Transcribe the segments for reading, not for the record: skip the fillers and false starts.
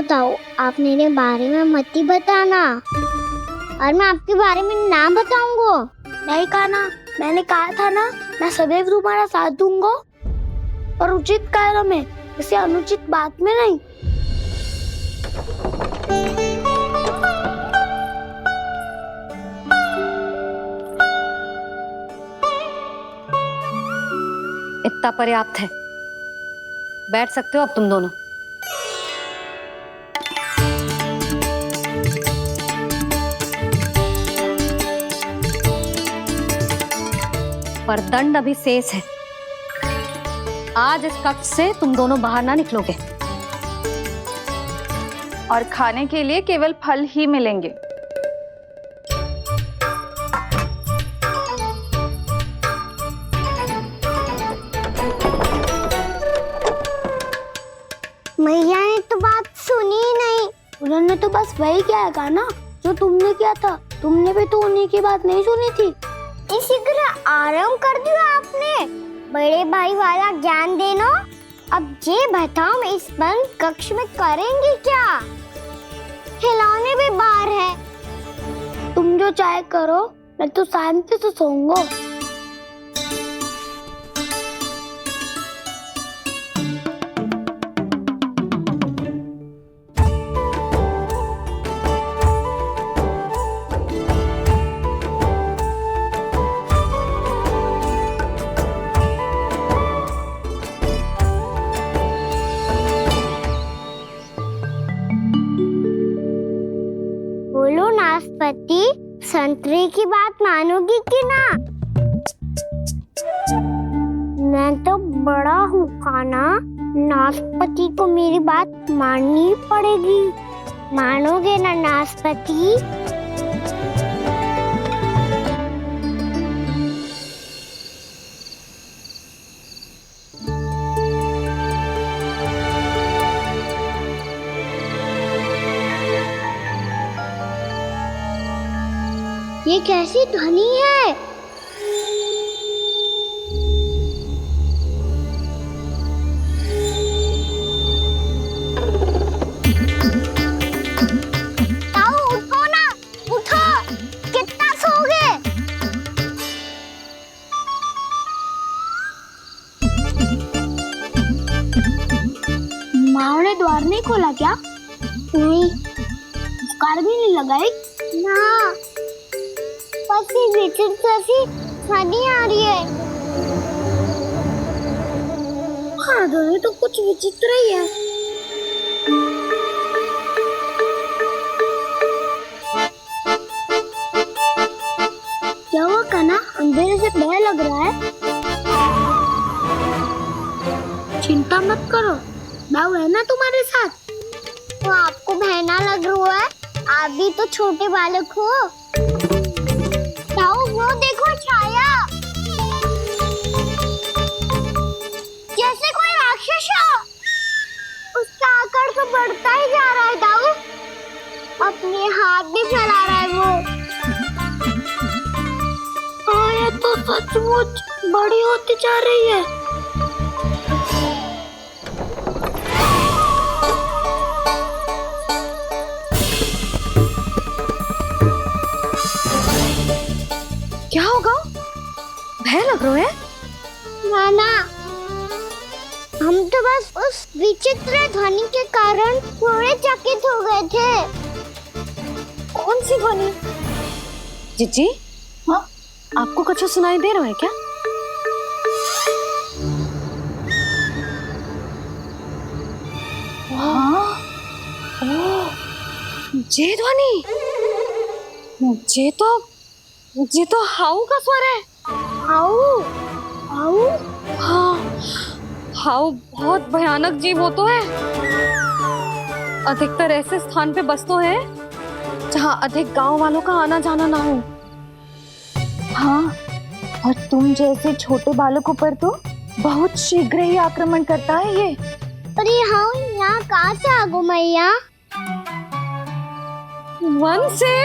ताऊ, आप मेरे बारे में मत ही बताना और मैं आपके बारे में ना बताऊंगा। नहीं कहा ना, मैंने कहा था ना, मैं सदैव तुम्हारा साथ दूंगा और उचित कार्य में, किसी अनुचित बात में नहीं। इतना पर्याप्त है, बैठ सकते हो अब तुम दोनों। पर दंड अभी शेष है। आज इस कक्ष से तुम दोनों बाहर ना निकलोगे और खाने के लिए केवल फल ही मिलेंगे। मैया ने तो बात सुनी ही नहीं। उन्होंने तो बस वही कहा ना जो तुमने किया था। तुमने भी तो उन्हीं की बात नहीं सुनी थी। इसी तरह आराम कर दिया आपने। बड़े भाई वाला ज्ञान देना। अब ये बताओ इस बंद कक्ष में करेंगे क्या? खिलौने भी बाहर है। तुम जो चाहे करो, मैं तो शांति से सोऊंगा। बोलो नाशपाती, संतरे की बात मानोगी कि ना? मैं तो बड़ा हूँ काना, नाशपाती को मेरी बात माननी पड़ेगी। मानोगे ना नाशपाती? ये कैसी ध्वनि है? ताऊ उठो ना, उठो। कितना सोओगे? माँ ने द्वार नहीं खोला क्या? नहीं। कार भी नहीं लगाई? ना, बस ये विचित्र सी ध्वनि आ रही है। हाँ, ध्वनि तो कुछ विचित्र ही है। क्या हुआ कान्हा? अंधेरे से भय लग रहा है। चिंता मत करो, दाऊ है ना तुम्हारे साथ। तो आपको बहना लग रहा है? आप भी तो छोटे बालक हो। ताऊ वो देखो छाया, जैसे कोई राक्षस हो। उसका आकार तो बढ़ता ही जा रहा है ताऊ। अपने हाथ भी फैला रहा है वो। हाँ, ये तो सचमुच बड़ी होती जा रही है। क्या होगा? भय लग रहा है? नाना, हम तो बस उस विचित्र ध्वनि के कारण थोड़े चकित हो गए थे। कौन सी ध्वनि? जीजी, हाँ? आपको कुछ सुनाई दे रहा है क्या? हाँ? ओह, ये ध्वनि, ये तो हाउ का स्वर है। हाउ? हाउ? हाँ, हाउ बहुत भयानक जीव हो तो है। अधिकतर ऐसे स्थान पे बसते हैं जहाँ अधिक गांव वालों का आना जाना ना हो। हाँ, और तुम जैसे छोटे बालकों पर तो बहुत शीघ्र ही आक्रमण करता है ये। अरे हाउ यहाँ कहाँ से आ गो मैया? वन से।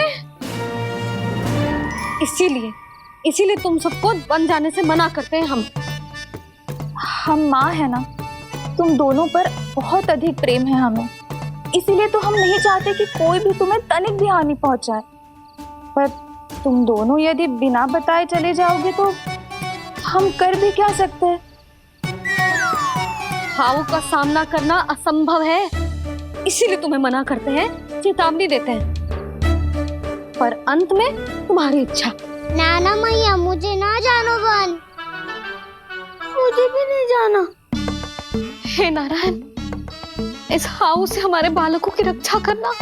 इसीलिए तुम सबको वन जाने से मना करते हैं हम माँ है ना, तुम दोनों पर बहुत अधिक प्रेम है हमें, इसीलिए तो हम नहीं चाहते कि कोई भी तुम्हें तनिक भी हानि पहुंचाए। पर तुम दोनों यदि बिना बताए चले जाओगे तो हम कर भी क्या सकते हैं? हाउ का सामना करना असंभव है, इसीलिए तुम्हें मना करते हैं, चेतावनी देते हैं। पर अंत में तुम्हारी इच्छा। नाना मैया मुझे ना जानो बन। मुझे भी नहीं जाना। हे नारायण, इस हाउ से हमारे बालकों की रक्षा करना।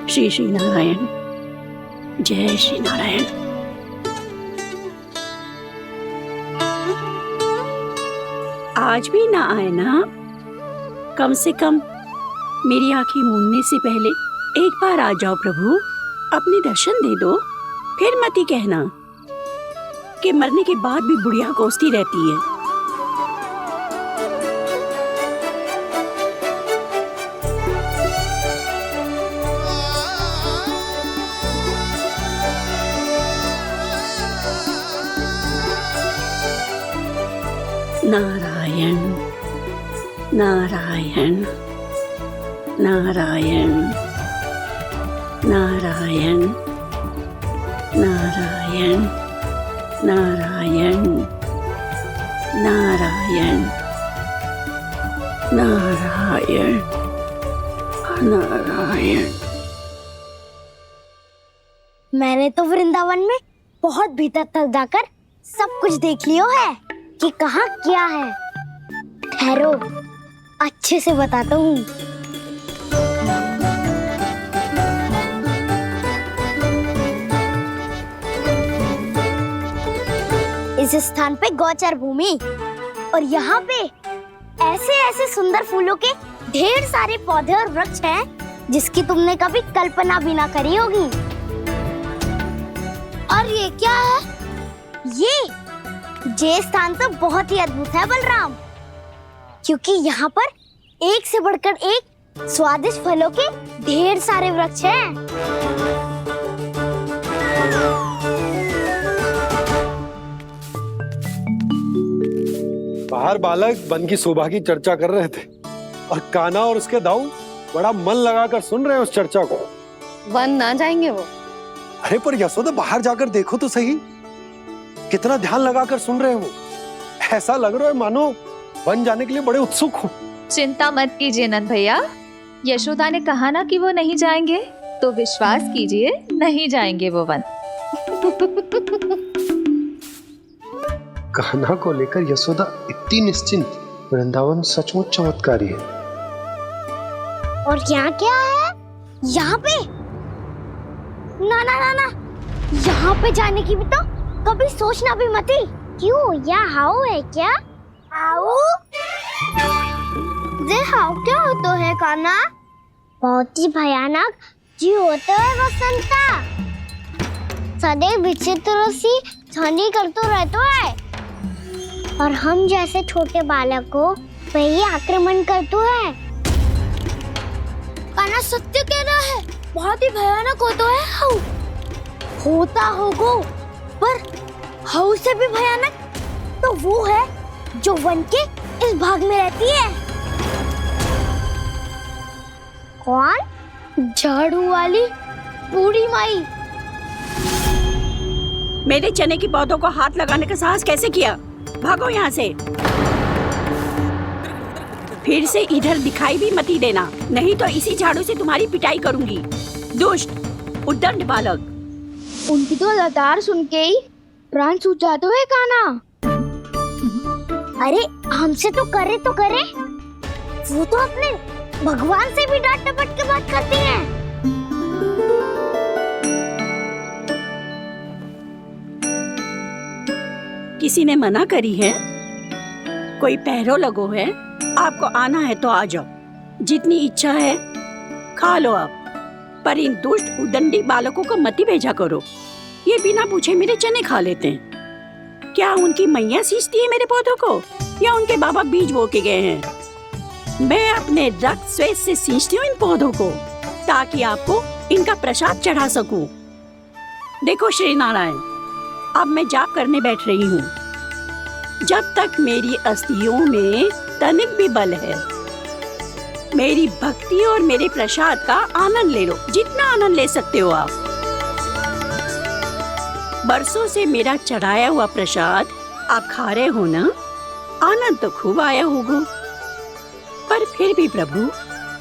श्री श्री नारायण, जय श्री नारायण। आज भी ना आए ना? कम से कम मेरी आंखें मूंदने से पहले एक बार आ जाओ प्रभु, अपने दर्शन दे दो। फिर मत ही कहना कि मरने के बाद भी बुढ़िया कोसती रहती है। नारायण नारायण नारायण नारायण नारायण नारायण नारायण नारायण नारायण। मैंने तो वृंदावन में बहुत भीतर तक जाकर सब कुछ देख लियो है कि कहाँ क्या है। ठहरो, अच्छे से बताता हूँ। इस स्थान पे गौचर भूमि और यहाँ पे ऐसे ऐसे सुंदर फूलों के ढेर सारे पौधे और वृक्ष हैं जिसकी तुमने कभी कल्पना भी ना करी होगी। और ये क्या है? ये स्थान तो बहुत ही अद्भुत है बलराम, क्योंकि यहाँ पर एक से बढ़कर एक स्वादिष्ट फलों के ढेर सारे वृक्ष हैं। बाहर बालक वन की शोभा की चर्चा कर रहे थे और कान्हा और उसके दाऊ बड़ा मन लगाकर सुन रहे हैं उस चर्चा को। वन ना जाएंगे वो? अरे पर यशोदा बाहर जाकर देखो तो सही, कितना ध्यान लगाकर सुन रहे हैं वो। ऐसा लग रहा है मानो वन जाने के लिए बड़े उत्सुक हो। चिंता मत कीजिए नंद भैया, यशोदा ने कहा ना कि वो नहीं जाएंगे, तो विश्वास कीजिए नहीं जाएंगे वो वन। कान्हा को लेकर यशोदा इतनी निश्चिंत, वृंदावन सचमुच चमत्कारी है। और यहाँ क्या है? यहाँ पे ना ना ना ना, यहाँ पे जाने की भी तो कभी सोचना भी मत ही। क्यों, यहाँ हाउ है क्या? हाउ? ये हाउ क्या होता है कान्हा? बहुत ही भयानक जी होता है वसंता। सदैव विचित्र सी ध्वनि करते रहता है और हम जैसे छोटे बालक को वही आक्रमण करते हैं। कान्हा सत्य कह रहा है, बहुत ही भयानक होता है हाउ। होता होगा, पर हाउ से भी भयानक तो वो है जो वन के इस भाग में रहती है। कौन? झाड़ू वाली बूढ़ी माई। मेरे चने की पौधों को हाथ लगाने का साहस कैसे किया? भागो यहाँ से। फिर से इधर दिखाई भी मत ही देना, नहीं तो इसी झाड़ू से तुम्हारी पिटाई करूंगी। दुष्ट उद्दंड बालक। उनकी तो लतार सुन के ही प्राण सूझ जाते हुए कान्हा। अरे हमसे तो करे, वो तो अपने भगवान से भी डांट डपट के बात करती हैं। किसी ने मना करी है? कोई पहरो लगो है? आपको आना है तो आ जाओ, जितनी इच्छा है खा लो आप, पर इन दुष्ट उदंडी बालकों को मत ही भेजा करो। ये बिना पूछे मेरे चने खा लेते हैं। क्या उनकी मैया सींचती है मेरे पौधों को, या उनके बाबा बीज बो के गए हैं? मैं अपने रक्त स्वेद से सींचती हूँ इन पौधों को, ताकि आपको इनका प्रसाद चढ़ा सकूं। देखो श्री नारायण, अब मैं जाप करने बैठ रही हूँ। जब तक मेरी अस्थियों में तनिक भी बल है, मेरी भक्ति और मेरे प्रसाद का आनंद ले लो, जितना आनंद ले सकते हो आप। बरसों से मेरा चढ़ाया हुआ प्रसाद आप खा रहे हो ना, आनंद तो खूब आया होगा। पर फिर भी प्रभु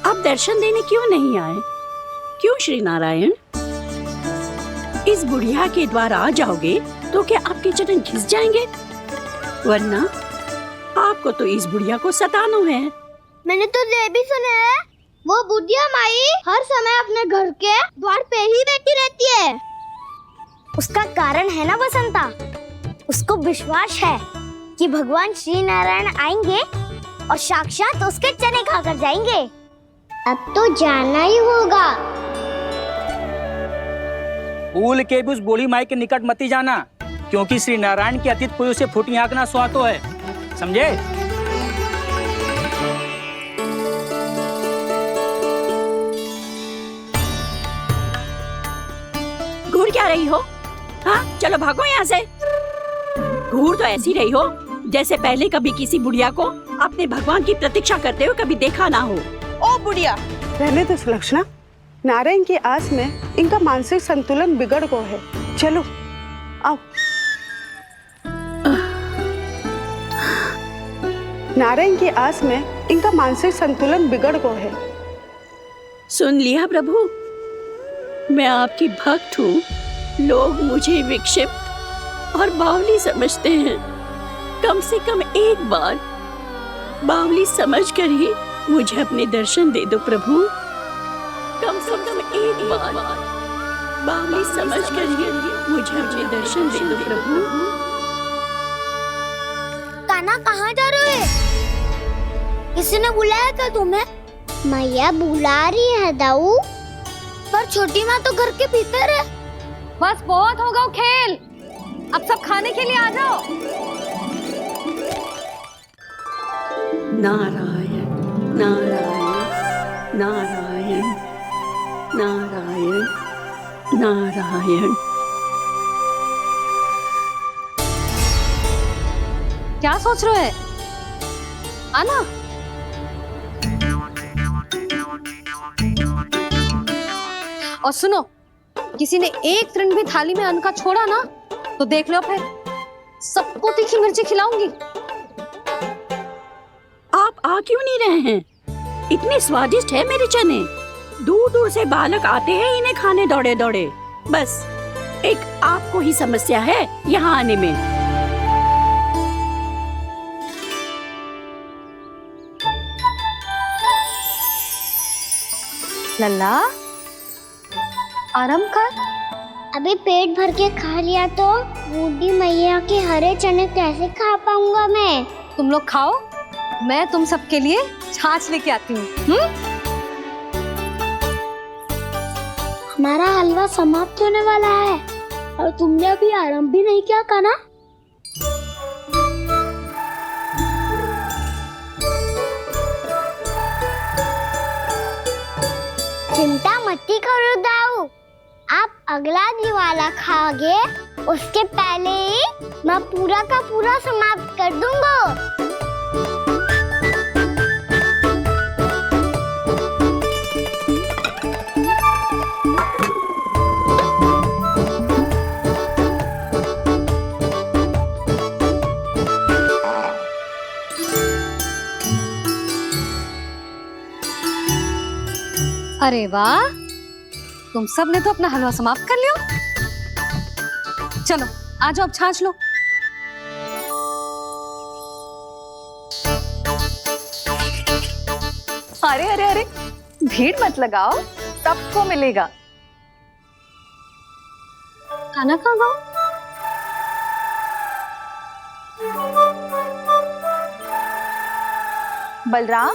आप दर्शन देने क्यों नहीं आए? क्यों श्री नारायण? इस बुढ़िया के द्वार आ जाओगे तो क्या आपके चरण घिस जाएंगे? वरना आपको तो इस बुढ़िया को सताना है। मैंने तो ये भी सुना है, वो बुढ़िया माई हर समय अपने घर के द्वार पे ही बैठी रहती है। उसका कारण है ना बसंता, उसको विश्वास है कि भगवान श्री नारायण आएंगे और साक्षात उसके चने खाकर जाएंगे। अब तो जाना ही होगा। भूल के भी उस बूढ़ी माई के निकट मती जाना, क्योंकि श्री नारायण की अतीत कोई उसे फूटी आंख ना सुहातो है, समझे? घूर क्या रही हो? हाँ, चलो भागो यहाँ से। घूर तो ऐसी रही हो जैसे पहले कभी किसी बुढ़िया को अपने भगवान की प्रतीक्षा करते हुए कभी देखा ना हो। ओ बुढ़िया, रहने तो सुलक्षणा, नारायण की आस में इनका मानसिक संतुलन बिगड़ गया है। चलो आओ। नारायण की आस में इनका मानसिक संतुलन बिगड़ गया है। सुन लिया प्रभु, मैं आपकी भक्त हूँ। लोग मुझे विक्षिप्त और बावली समझते हैं। कम से कम एक बार बावली समझकर ही मुझे अपने दर्शन दे दो प्रभु। कम से कम एक बार बावली समझकर ही मुझे अपने दर्शन दे दो प्रभु। कान्हा कहाँ जा रहे हो? किसी ने बुलाया था तुम्हें? मैया बुला रही है दाऊ। पर छोटी माँ तो घर के भीतर है। बस बहुत होगा वो खेल, अब सब खाने के लिए आ जाओ। नारायण नारायण नारायण नारायण नारायण। क्या सोच रहे हैं? आना। और सुनो, किसी ने एक तृण भी थाली में अन्न का छोड़ा ना तो देख लो, फिर सबको तीखी मिर्ची खिलाऊंगी। आप आ क्यों नहीं रहे हैं? इतने स्वादिष्ट है मेरे चने। दूर दूर से बालक आते हैं इन्हें खाने दौड़े दौड़े। बस एक आपको ही समस्या है यहाँ आने में। लल्ला, आराम कर। अभी पेट भर के खा लिया तो बूढ़ी मैया के हरे चने कैसे खा पाऊंगा मैं? तुम लोग खाओ, मैं तुम सबके लिए छाछ लेके आती हूँ। हमारा हलवा समाप्त होने वाला है और तुमने अभी आराम भी नहीं किया कान्हा। चिंता मत करो दाऊ, आप अगला दिवाला खाओगे उसके पहले ही मैं पूरा का पूरा समाप्त कर दूंगा। अरे वाह, तुम सब ने तो अपना हलवा समाप्त कर लिया। चलो आ जाओ, अब छाछ लो। अरे अरे अरे, भीड़ मत लगाओ, सबको मिलेगा। खाना खा गो। बलराम,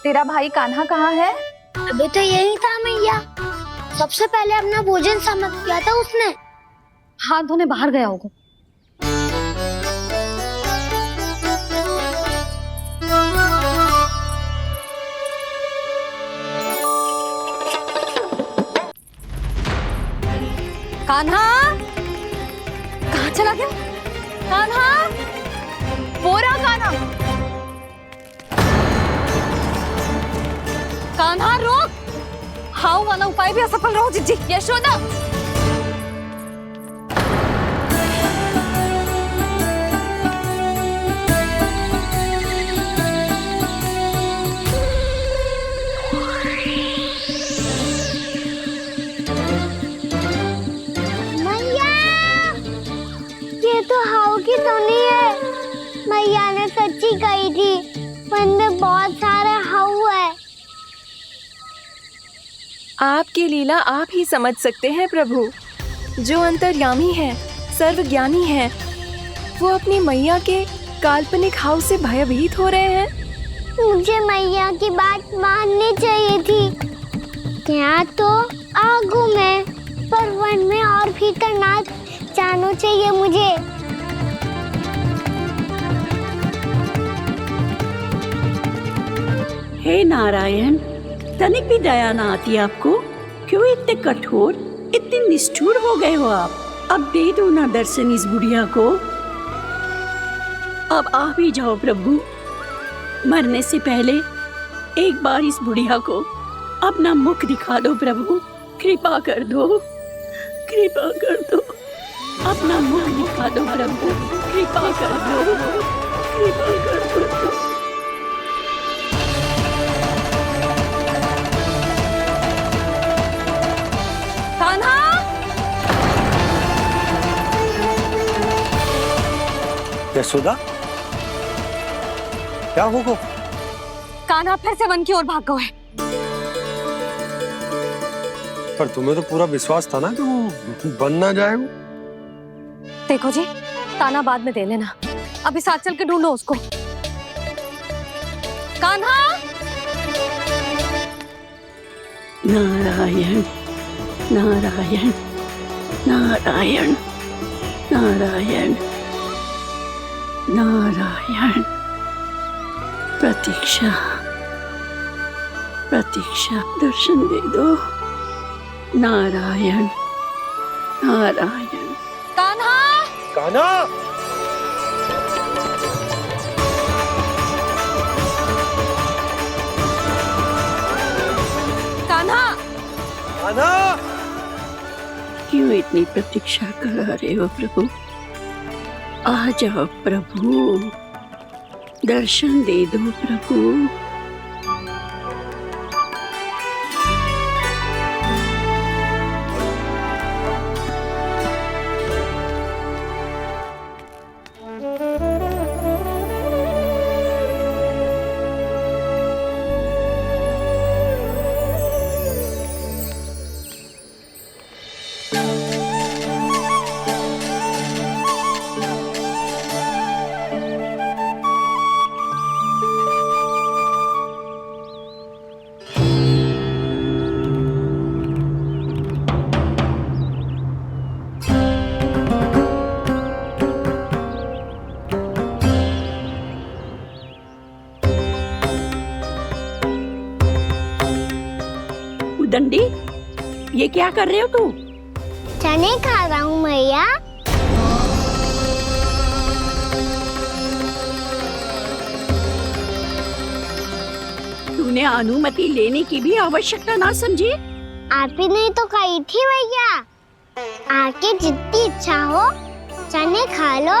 तेरा भाई कान्हा कहाँ है? अभी तो यही था मैया, सबसे पहले अपना भोजन समाप्त किया था उसने। हाथ धोने बाहर गया होगा। कान्हा कहाँ चला गया? कान्हा, वो रहा कान्हा। कान्हा रोक! हाउ वाला उपाय भी असफल रहो जिज्जी। यशोदा, मैया, ये तो हाउ की धुनी है। मैया ने सच्ची कही थी, वन में बहुत सारे हाउ है। आपकी लीला आप ही समझ सकते हैं प्रभु। जो अंतर्यामी है, सर्वज्ञानी है, वो अपनी मैया के काल्पनिक हाव से भयभीत हो रहे हैं। मुझे मैया की बात माननी चाहिए थी। यहाँ तो आगू में, पर वन में और भीतर ना जाना चाहिए मुझे। हे नारायण, तनिक भी दया ना आती आपको? क्यों इतने कठोर, इतने निष्ठुर हो गए हो आप? अब दे दो ना दर्शन इस बुढ़िया को। अब आ भी जाओ प्रभु। मरने से पहले एक बार इस बुढ़िया को अपना मुख दिखा दो प्रभु। कृपा कर दो, कृपा कर दो। अपना मुख दिखा दो प्रभु, कृपा कर दो, कृपा कर दो। कान्हा! यशोदा, क्या होगा? कान्हा फिर से वन की ओर भाग गया है। पर तुम्हें तो पूरा विश्वास था ना कि वो बन ना जाए। वो देखो जी, ताना बाद में दे लेना, अभी साथ चल के ढूंढो उसको। कान्हा! नारायण नारायण नारायण नारायण नारायण। प्रतीक्षा प्रतीक्षा, दर्शन दे दो। नारायण नारायण। कान्हा! कान्हा! कान्हा! कान्हा! क्यों इतनी प्रतीक्षा करा रहे हो प्रभु? आ जाओ प्रभु, दर्शन दे दो प्रभु। दंडी, ये क्या कर रहे हो तू? चने खा रहा हूँ मैया। तूने अनुमति लेने की भी आवश्यकता ना समझी? आप ही नहीं तो कही थी मैया, आके जितनी इच्छा हो चने खा लो,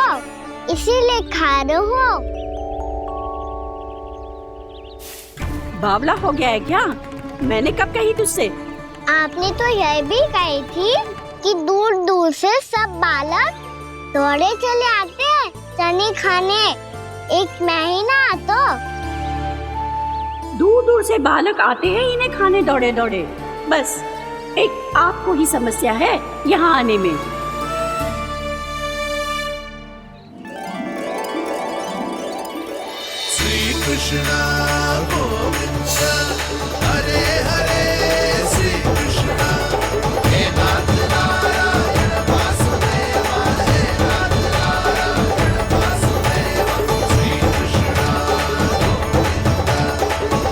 इसीलिए खा रहे हो। बावला हो गया है क्या? मैंने कब कही तुझसे? आपने तो यह भी कही थी कि दूर दूर से सब बालक दौड़े चले आते हैं चने खाने, एक महीना तो दूर दूर से बालक आते हैं इन्हें खाने दौड़े दौड़े। बस एक आपको ही समस्या है यहाँ आने में। श्री कृष्ण गोविंद हरे हरे, श्री कृष्ण हे नाथ नारायण वासुदेव, हे नाथ नारायण वासुदेव, श्री कृष्ण गोविंद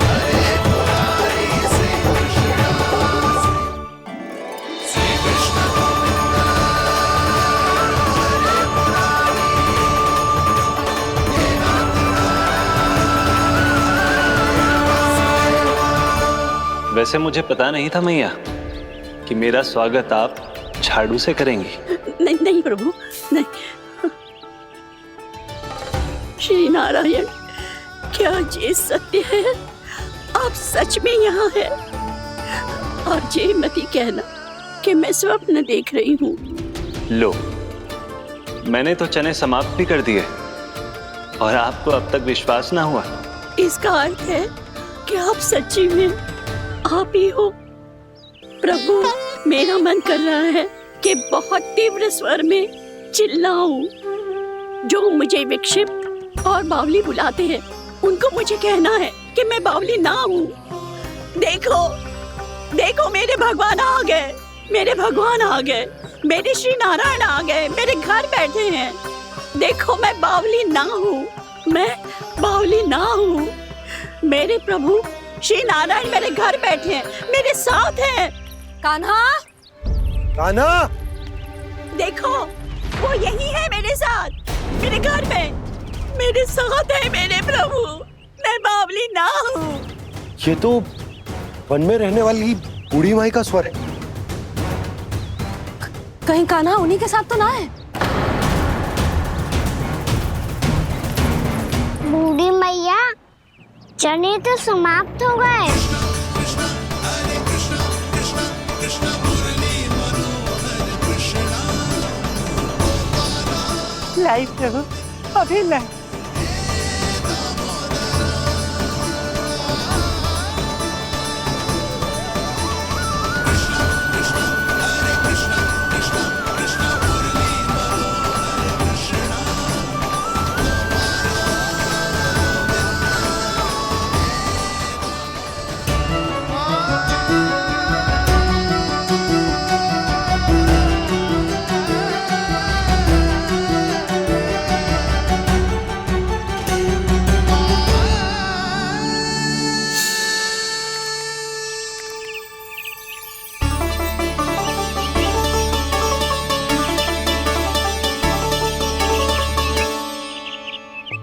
हरे मुरारी, श्री कृष्ण गोविंद वैसे मुझे पता नहीं था मैया कि मेरा स्वागत आप झाड़ू से करेंगी। नहीं नहीं प्रभु, नहीं। श्री नारायण, क्या ये सत्य है? आप सच में यहाँ हैं? और ये मत ही कहना कि मैं स्वप्न देख रही हूँ। लो, मैंने तो चने समाप्त भी कर दिए और आपको अब तक विश्वास ना हुआ। इसका अर्थ है कि आप सच्ची में आप ही हो। प्रभु, मेरा मन कर रहा है कि बहुत तीव्र स्वर में चिल्लाऊं। जो मुझे विक्षिप्त और बावली बुलाते हैं, उनको मुझे कहना है कि मैं बावली ना हूँ। देखो, देखो, मेरे भगवान आ गए, मेरे भगवान आ गए, मेरे श्री नारायण आ गए, मेरे घर बैठे हैं। देखो, मैं बावली ना हूँ, मैं बावली ना हूँ। मेरे प्रभु श्री नारायण मेरे घर बैठे हैं, मेरे साथ हैं। कान्हा, कान्हा, देखो, वो यही है मेरे साथ, मेरे घर में, मेरे साथ है मेरे प्रभु। मैं बावली ना हूँ। ये तो वन में रहने वाली बूढ़ी माई का स्वर है। कहीं कान्हा उन्हीं के साथ तो ना है? बूढ़ी मैया, चने तो समाप्त हो गए। लाई प्रभु, अभी लाई।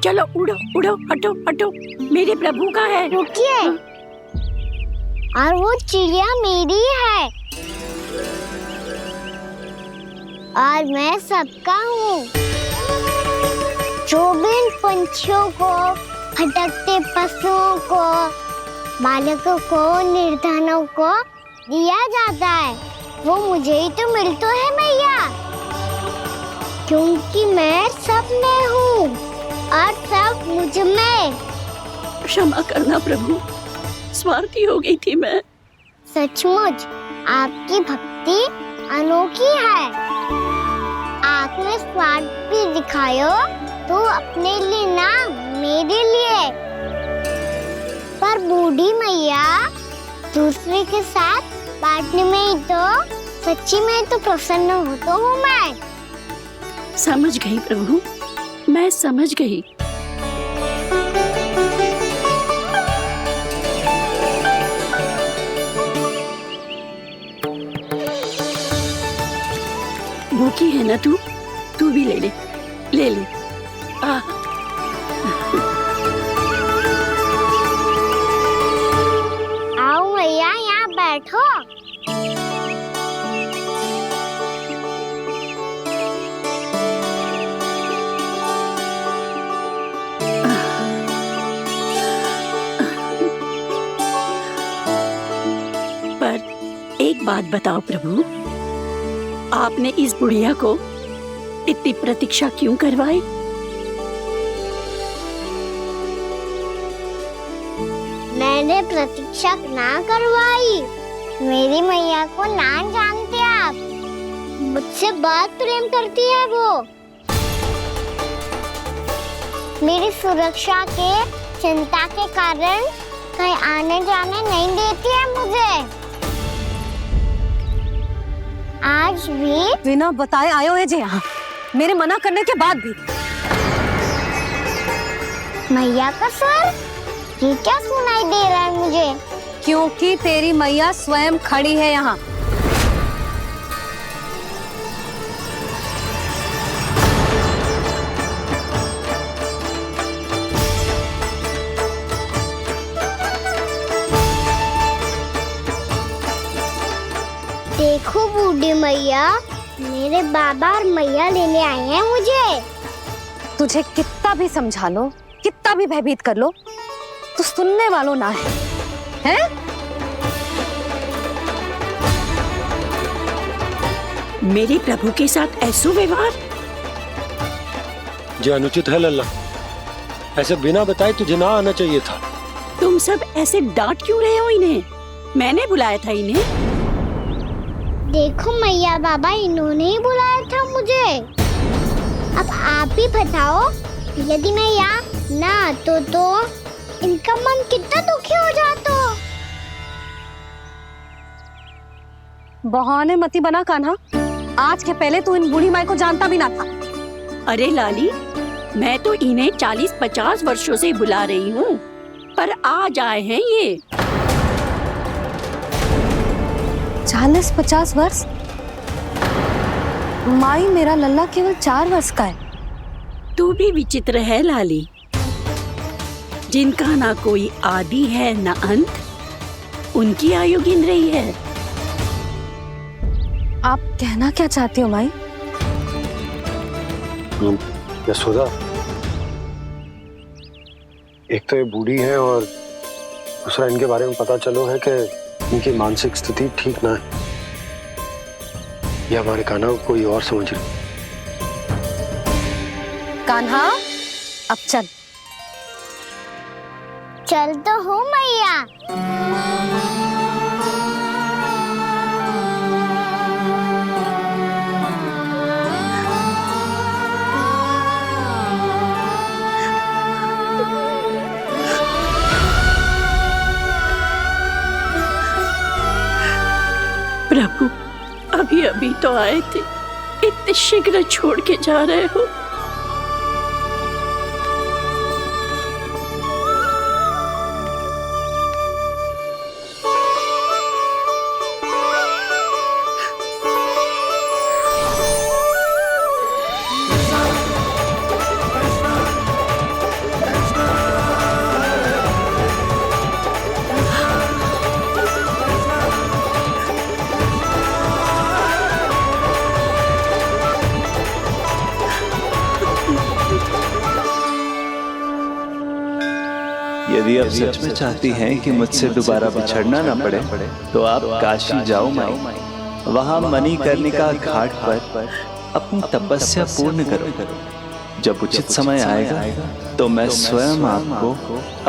चलो उड़ो उड़ो, हटो हटो, मेरे प्रभु का है। रुकिए, और वो चिड़िया मेरी है और मैं सबका हूँ। जो भी इन पंछियों को, भटकते पशुओं को, बालकों को, निर्धनों को दिया जाता है, वो मुझे ही तो मिलता है मैया, क्योंकि मैं सब में हूँ और सब मुझ में। क्षमा करना प्रभु, स्वार्थी हो गई थी मैं। सचमुच आपकी भक्ति अनोखी है। आपने स्वार्थ भी दिखायो तो अपने लिए ना, मेरे लिए। पर बूढ़ी मैया, दूसरे के साथ बांटने में ही तो सच्ची में तो प्रसन्न होता हूँ मैं। समझ गई प्रभु, मैं समझ गई। भूखी है ना तू? तू भी ले ले, ले ले। आओ मैया, यहाँ बैठो। एक बात बताओ प्रभु, आपने इस बुढ़िया को इतनी प्रतीक्षा क्यों करवाई? मैंने प्रतीक्षा ना करवाई। मेरी मैया को ना जानते आप, मुझसे बहुत प्रेम करती है वो। मेरी सुरक्षा के चिंता के कारण कहीं आने जाने नहीं देती है मुझे। आज भी बिना बताए आयो है जी यहाँ, मेरे मना करने के बाद भी। मैया का स्वर, ये क्या सुनाई दे रहा है मुझे? क्योंकि तेरी मैया स्वयं खड़ी है यहाँ। मैया, मेरे बाबा और मैया लेने आए हैं मुझे। तुझे कितना भी समझा लो, कितना भी भयभीत कर लो, तो सुनने वालों ना है, हैं? मेरे प्रभु के साथ ऐसा व्यवहार जो अनुचित है लल्ला। ऐसे बिना बताए तुझे ना आना चाहिए था। तुम सब ऐसे डांट क्यों रहे हो इन्हें? मैंने बुलाया था इन्हें। देखो मैया बाबा, इन्होंने ही बुलाया था मुझे। अब आप ही बताओ, यदि मैं यहाँ ना आतो तो इनका मन कितना दुखी हो जाता। बहाने मती बना कान्हा, आज के पहले तू इन बूढ़ी माई को जानता भी ना था। अरे लाली, मैं तो इन्हें 40-50 वर्षों से बुला रही हूँ, पर आज आए हैं ये। 40-50 वर्ष? माई, मेरा लल्ला केवल 4 वर्ष का है। तू भी विचित्र है लाली, जिनका ना कोई आदि है ना अंत, उनकी आयु गिन रही है। आप कहना क्या चाहती हो माई? यशोदा, एक तो ये बूढ़ी है और दूसरा इनके बारे में पता चलो है कि इनकी मानसिक स्थिति ठीक ना है। ये हमारे कान्हा को कोई और समझ रही। कान्हा, अब चल। चल तो हो मैया। प्रभु, अभी अभी तो आए थे, इतने शीघ्र छोड़ के जा रहे हो। यदि आप सच में चाहती हैं कि मुझसे दोबारा बिछड़ना न पड़े तो आप काशी जाओ माई। वहां मणिकर्णिका घाट पर अपनी तपस्या पूर्ण करो। जब उचित समय आएगा तो मैं स्वयं आपको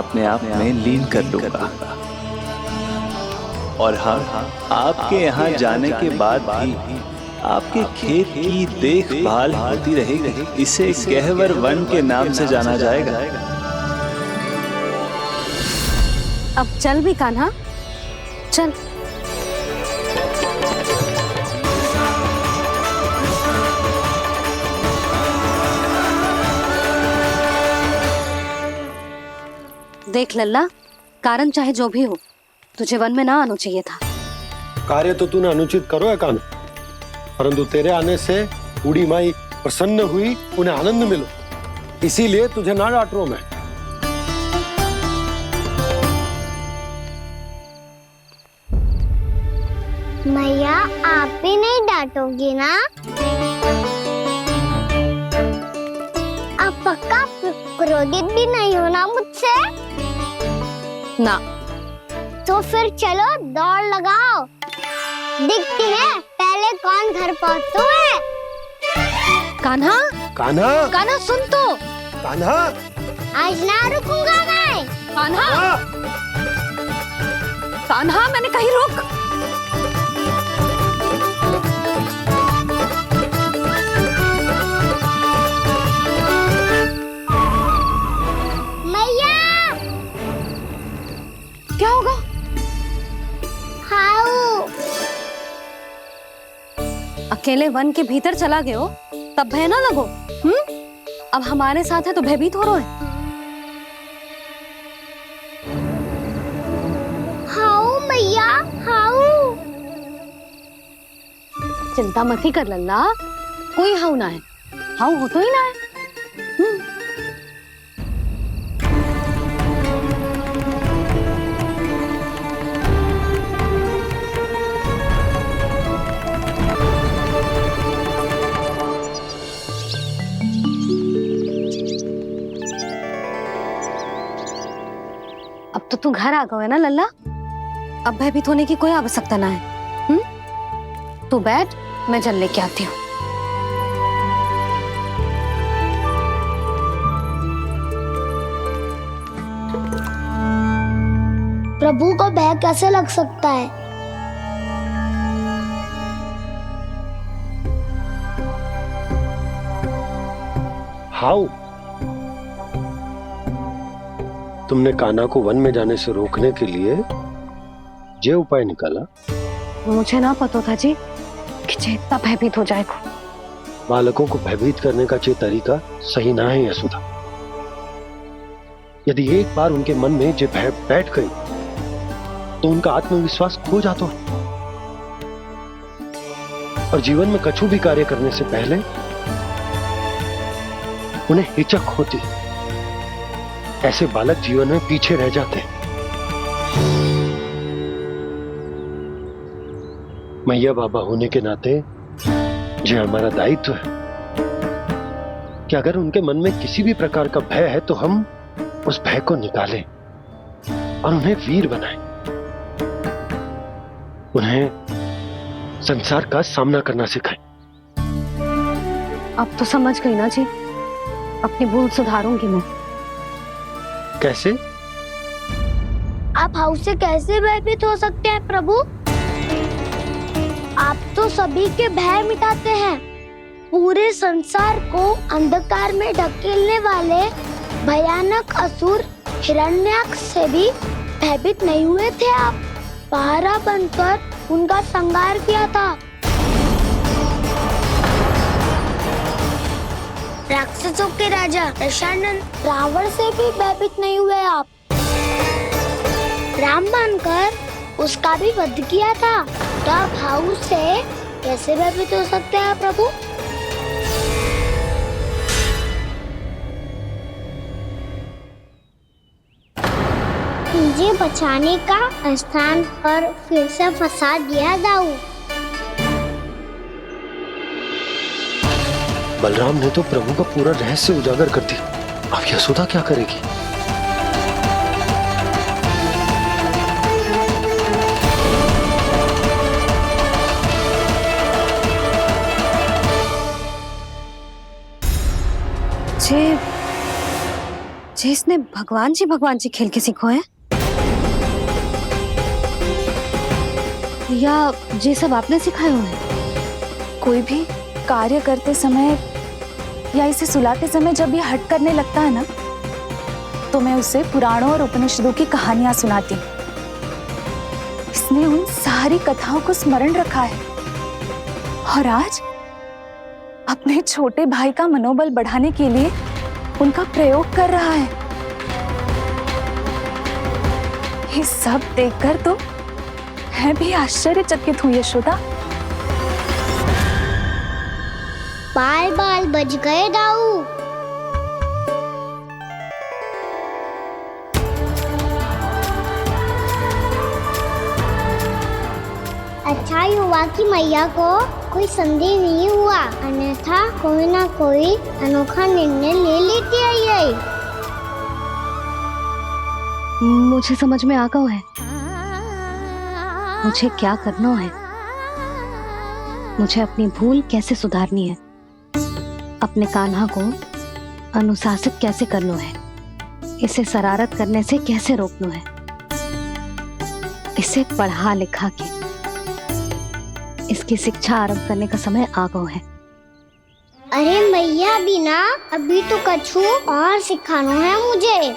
अपने आप में लीन कर लूंगा। और हाँ, आपके यहाँ जाने के बाद भी आपके खेत की देखभाल होती रहेगी। इसे गहवर वन के नाम से जाना जाएगा। अब चल भी कान्हा, चल। देख लल्ला, कारण चाहे जो भी हो, तुझे वन में ना आना चाहिए था। कार्य तो तूने अनुचित करो है कान्हा, परंतु तेरे आने से बूढ़ी माई प्रसन्न हुई, उन्हें आनंद मिलो, इसीलिए तुझे ना डांट रहा हूं मैं। मैया, आप भी नहीं डांटोगी ना? आप पक्का क्रोधित भी नहीं हो ना मुझसे? ना। तो फिर चलो दौड़ लगाओ, दिखती है पहले कौन घर पहुंचता है। कान्हा, कान्हा, कान्हा सुन तो। कान्हा, आज ना रुकूंगा मैं। कान्हा, कान्हा, मैंने कहीं रुक। क्या होगा? हाउ अकेले वन के भीतर चला गए हो तब भय ना लगो। अब हमारे साथ है तो भयभीत हो रहे हैं। हाउ मैया, हाउ। चिंता मत ही कर लल्ला, कोई हाउ ना है। हाउ हो तो ही ना है। तू घर आ गया है ना लल्ला, अब भयभीत होने की कोई आवश्यकता ना है। तू बैठ, मैं जल लेके आती हूँ। प्रभु को भय कैसे लग सकता है? हाउ? तुमने कान्हा को वन में जाने से रोकने के लिए ये उपाय निकाला? मुझे ना पता था जी कि जे इतना भयभीत हो जाएगा। बालकों को भयभीत करने का ये तरीका सही ना है यशोदा। यदि एक बार उनके मन में ये भय बैठ गई तो उनका आत्मविश्वास खो जाता है और जीवन में कछु भी कार्य करने से पहले उन्हें हिचक होती। ऐसे बालक जीवन में पीछे रह जाते हैं। मैया बाबा होने के नाते ये हमारा दायित्व है कि अगर उनके मन में किसी भी प्रकार का भय है तो हम उस भय को निकालें और उन्हें वीर बनाएं। उन्हें संसार का सामना करना सिखाएं। अब तो समझ गई ना जी, अपनी भूल सुधारूंगी मैं। कैसे? आप हाउस से कैसे भयभीत हो सकते हैं प्रभु? आप तो सभी के भय मिटाते हैं। पूरे संसार को अंधकार में ढकेलने वाले भयानक असुर हिरण्याक्ष से भी भयभीत नहीं हुए थे आप। पहरा बनकर उनका संहार किया था। राक्षसों के राजा दशानन रावण से भी भयभीत नहीं हुए आप। राम बनकर उसका भी वध किया था। तो आप हाउस से कैसे भयभीत हो सकते हैं प्रभु? मुझे बचाने का स्थान पर फिर से फंसा दिया दाऊ। बलराम ने तो प्रभु का पूरा रहस्य उजागर कर दिया। अब यशोदा क्या करेगी? जे इसने भगवान जी खेल के सीखो है, या जे सब आपने सिखाए हुए हैं? कोई भी कार्य करते समय या इसे सुलाते समय जब ये हट करने लगता है ना, तो मैं उसे पुराणों और उपनिषदों की कहानियां सुनाती। इसने उन सारी कथाओं को स्मरण रखा है और आज अपने छोटे भाई का मनोबल बढ़ाने के लिए उनका प्रयोग कर रहा है। ये सब देखकर तो मैं भी आश्चर्यचकित हूँ यशोदा। बाल बच गए दाऊ। अच्छा हुआ कि मैया को कोई संदेह नहीं हुआ, अन्यथा कोई ना कोई अनोखा निर्णय ले लेती है। मुझे समझ में आ गया है मुझे क्या करना है। मुझे अपनी भूल कैसे सुधारनी है, अपने कान्हा को अनुशासित कैसे करना है, इसे शरारत करने से कैसे रोकना है, इसे पढ़ा लिखा के इसकी शिक्षा आरंभ करने का समय आ गया है। अरे मैया बिना अभी तो कछु और सिखाना है मुझे।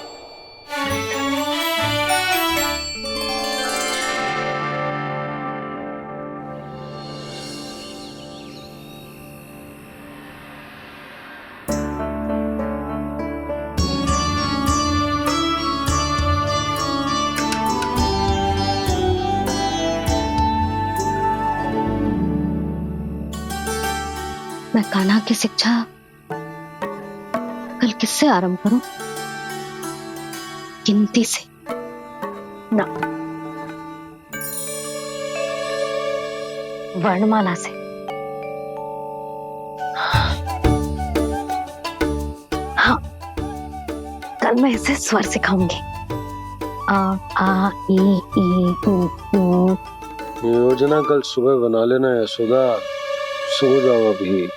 मैं कान्हा की शिक्षा कल किससे आरंभ करूं? गिनती से ना, वर्णमाला से। हाँ, कल मैं इसे स्वर सिखाऊंगी। आ ई उ ऊ। योजना कल सुबह बना लेना यशोदा, सो जाओ अभी।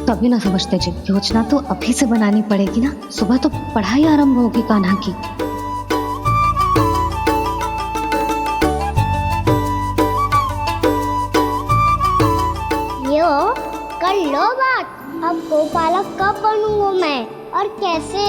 तभी ना समझते जी, योजना तो अभी से बनानी पड़ेगी ना, सुबह तो पढ़ाई आरंभ होगी कान्हा की। यो कर लो बात, अब गोपालक कब बनूंगा मैं और कैसे?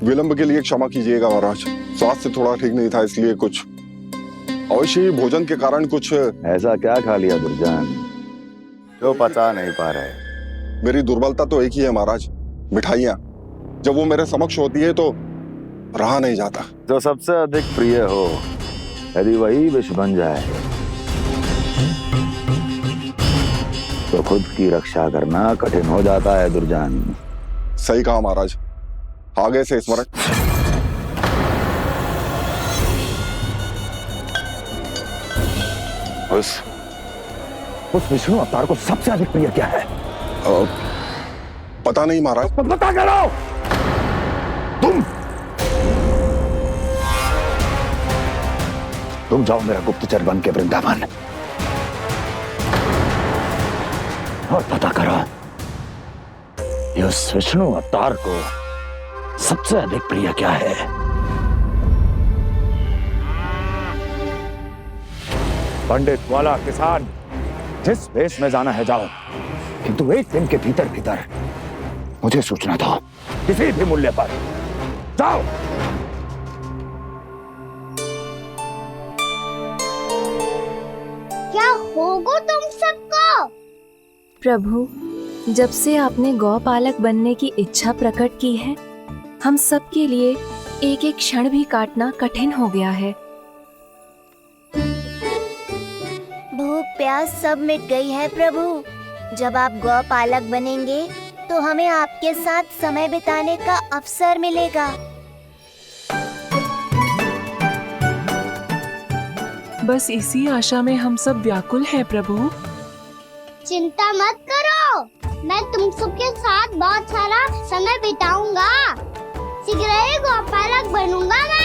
विलंब के लिए क्षमा कीजिएगा महाराज, स्वास्थ्य थोड़ा ठीक नहीं था इसलिए कुछ अवश्य ही भोजन के कारण कुछ। ऐसा क्या खा लिया दुर्जन जो पचा नहीं पा रहे? मेरी दुर्बलता तो एक ही है महाराज, मिठाइयाँ। जब वो मेरे समक्ष होती है तो रहा नहीं जाता। जो सबसे अधिक प्रिय हो, यदि वही विष बन जाए तो खुद की रक्षा करना कठिन हो जाता है दुर्जन। सही कहा महाराज, आगे से स्मरण। उस विष्णु अवतार को सबसे अधिक प्रिय क्या है? पता नहीं महाराज। तो पता करो। तुम जाओ मेरा गुप्तचर बन के वृंदावन और पता करो उस विष्णु अवतार को सबसे अधिक प्रिय क्या है। पंडित वाला किसान, जिस वेश में जाना है जाओ, किंतु एक दिन के भीतर भीतर मुझे सूचना दो, किसी भी मूल्य पर। जाओ। क्या होगा तुम सबको? प्रभु, जब से आपने गौपालक बनने की इच्छा प्रकट की है, हम सब के लिए एक एक क्षण भी काटना कठिन हो गया है। भूख प्यास सब मिट गई है प्रभु। जब आप गौपालक बनेंगे तो हमें आपके साथ समय बिताने का अवसर मिलेगा। बस इसी आशा में हम सब व्याकुल हैं प्रभु। चिंता मत करो, मैं तुम सबके साथ बहुत सारा समय बिताऊंगा। शीघ्र ही गोपालक बनूंगा मैं।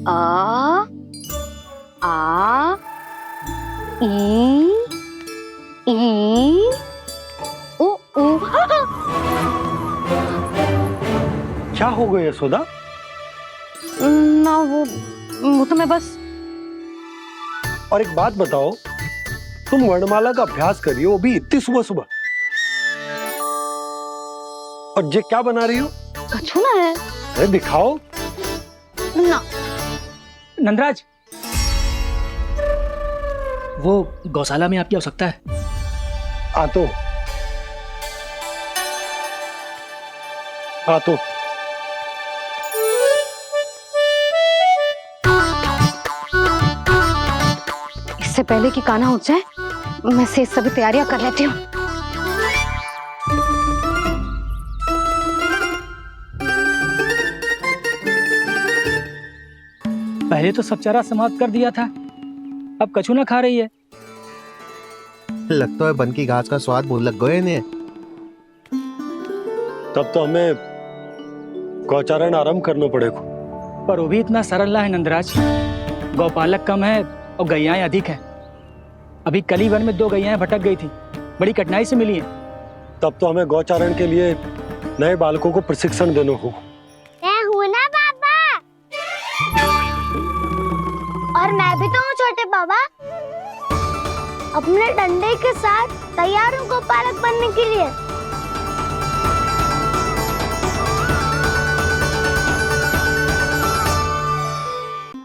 आ ई उ ऊ। क्या हो गया यशोदा? ना वो तो मैं बस। और एक बात बताओ, तुम वर्णमाला का अभ्यास कर रही हो, अभी इतनी सुबह सुबह, और ये क्या बना रही हो? कछुआ है। अरे दिखाओ ना। नंदराज, वो गौशाला में आपकी आवश्यकता है। आ तो इससे पहले कि कान्हा उठ जाए, मैं से सभी तैयारियां कर लेती हूँ। पहले तो सब चारा समाप्त कर दिया था, अब कछू ना खा रही है। लगता है बन की घास का स्वाद भूल लग गए इन्हें। तब तो हमें गौचारण आरंभ करना पड़ेगा। पर वो भी इतना सरल ना है नंदराज। गौपालक कम है और गैयाएं अधिक हैं। अभी कल ही वन में 2 गैयाएं भटक गई थी, बड़ी कठिनाई से मिली हैं। तब तो हमें गौचारण के लिए नए बालकों को प्रशिक्षण देना होगा। मैं हूँ ना बाबा। और मैं भी तो हूँ छोटे बाबा। अपने डंडे के साथ तैयार हूँ गोपालक बनने के लिए।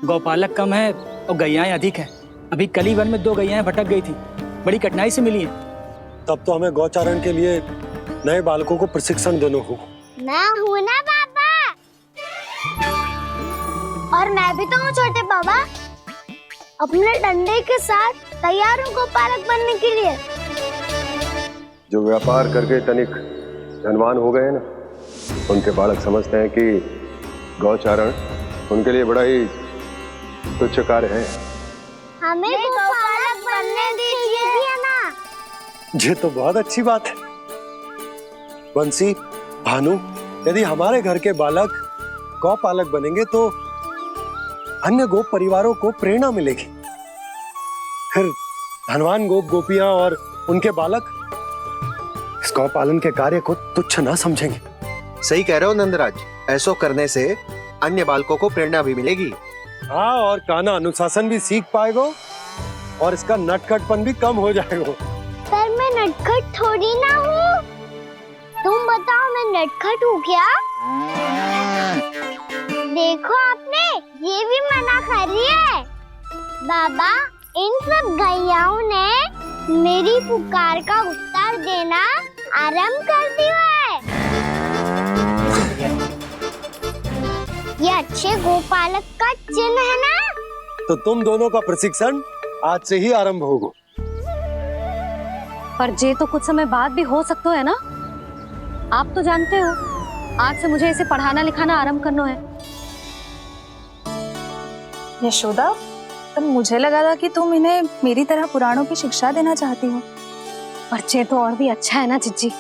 गौपालक कम है और गैयाएं अधिक हैं। अभी कल ही वन में 2 गैयाएं भटक गई थी, बड़ी कठिनाई से मिली हैं। तब तो हमें गौचारण के लिए नए बालकों को प्रशिक्षण देना होगा। मैं हूँ ना बाबा। और मैं भी तो हूँ छोटे बाबा। अपने डंडे के साथ तैयार हूँ गोपालक बनने के लिए। जो व्यापार करके तनिक धनवान हो गए ना, उनके बालक समझते हैं कि गौचारण उनके लिए बड़ा ही तुच्छ कार्य है। हमें गोपालक बनने दीजिए ना। ये तो बहुत अच्छी बात है। बंसी, भानु, यदि हमारे घर के बालक गौपालक बनेंगे तो अन्य गोप परिवारों को प्रेरणा मिलेगी। फिर धनवान गोप गोपियां और उनके बालक इस गौपालन के कार्य को तुच्छ ना समझेंगे। सही कह रहे हो नंदराज, ऐसा करने से अन्य बालकों को प्रेरणा भी मिलेगी। हाँ, और कान्हा अनुशासन भी सीख पाएगा और इसका नटखटपन भी कम हो जाएगा। पर मैं नटखट थोड़ी ना हूँ। तुम बताओ मैं नटखट हूँ क्या? देखो आपने ये भी मना कर रही है। बाबा, इन सब गैयाओं ने मेरी पुकार का उत्तर देना आरंभ कर दिया है। ये अच्छे गोपालक का चिन्ह है ना? तो तुम दोनों का प्रशिक्षण आज से ही आरंभ होगा। पर जे तो कुछ समय बाद भी हो सकता है ना। आप तो जानते हो, आज से मुझे इसे पढ़ाना लिखाना आरंभ करना है। यशोदा, पर मुझे लगा था कि तुम इन्हें मेरी तरह पुराणों की शिक्षा देना चाहती हो। पर जे तो और भी अच्छा है ना जिज्जी।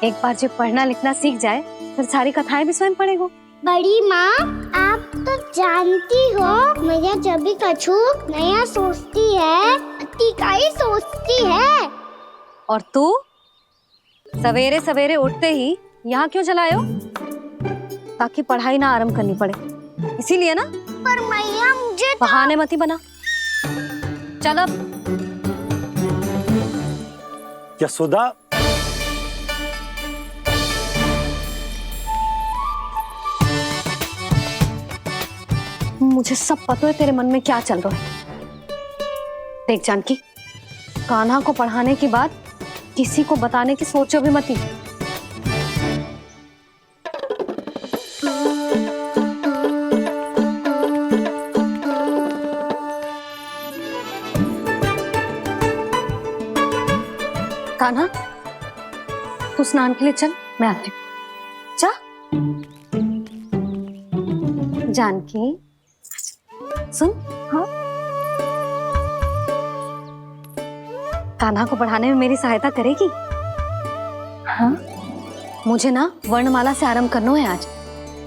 एक बार जब पढ़ना लिखना सीख जाए फिर सारी कथाएं भी स्वयं पढ़ेगा। बड़ी माँ, आप तो जानती हो मैया जब भी कछु नया सोचती है, का ही सोचती है। और तू सवेरे सवेरे उठते ही यहाँ क्यों चलाए हो? ताकि पढ़ाई ना आरंभ करनी पड़े, इसीलिए ना। पर मैया मुझे बहाने मती बना। चल अब। यशोदा, मुझे सब पता है तेरे मन में क्या चल रहा है। देख जानकी, कान्हा को पढ़ाने की बात किसी को बताने की सोचो भी मती। कान्हा, तू स्नान के लिए चल, मैं आती हूँ। जा। जानकी, सुन। हाँ? कान्हा को पढ़ाने में मेरी सहायता करेगी? हाँ? मुझे ना वर्णमाला से आरंभ करना है आज।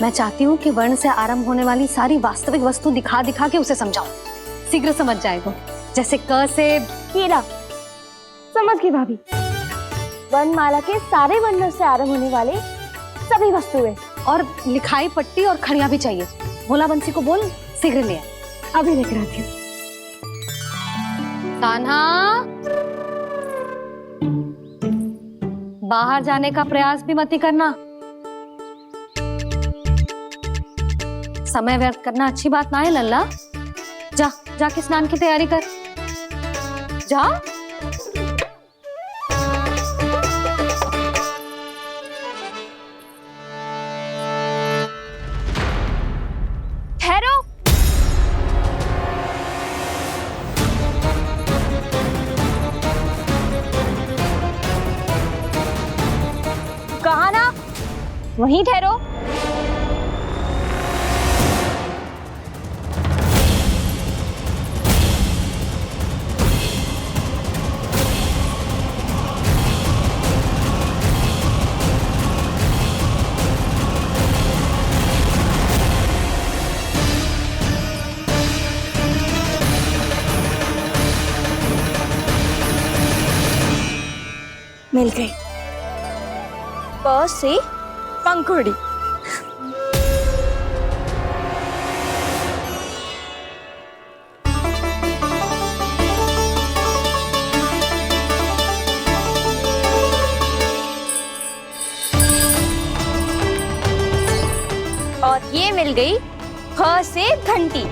मैं चाहती हूँ कि वर्ण से आरंभ होने वाली सारी वास्तविक वस्तु दिखा दिखा के उसे समझाऊं। शीघ्र समझ जाएगा। जैसे क से कीड़ा। समझ गई भाभी। वर्णमाला के सारे वर्णों से आरंभ होने वाले सभी वस्तुएं। और लिखाई पट्टी और खड़िया भी चाहिए। भोला बंसी को बोल शीघ्र ले आए। अभी लेकर आती हूँ। कान्हा, बाहर जाने का प्रयास भी मत करना। समय व्यर्थ करना अच्छी बात ना है लल्ला। जा, जाके स्नान की तैयारी कर। जा। ठहरो। कहा ना, वहीं ठहरो। मिल गई। प से पंखुड़ी। और ये मिल गई फ से घंटी।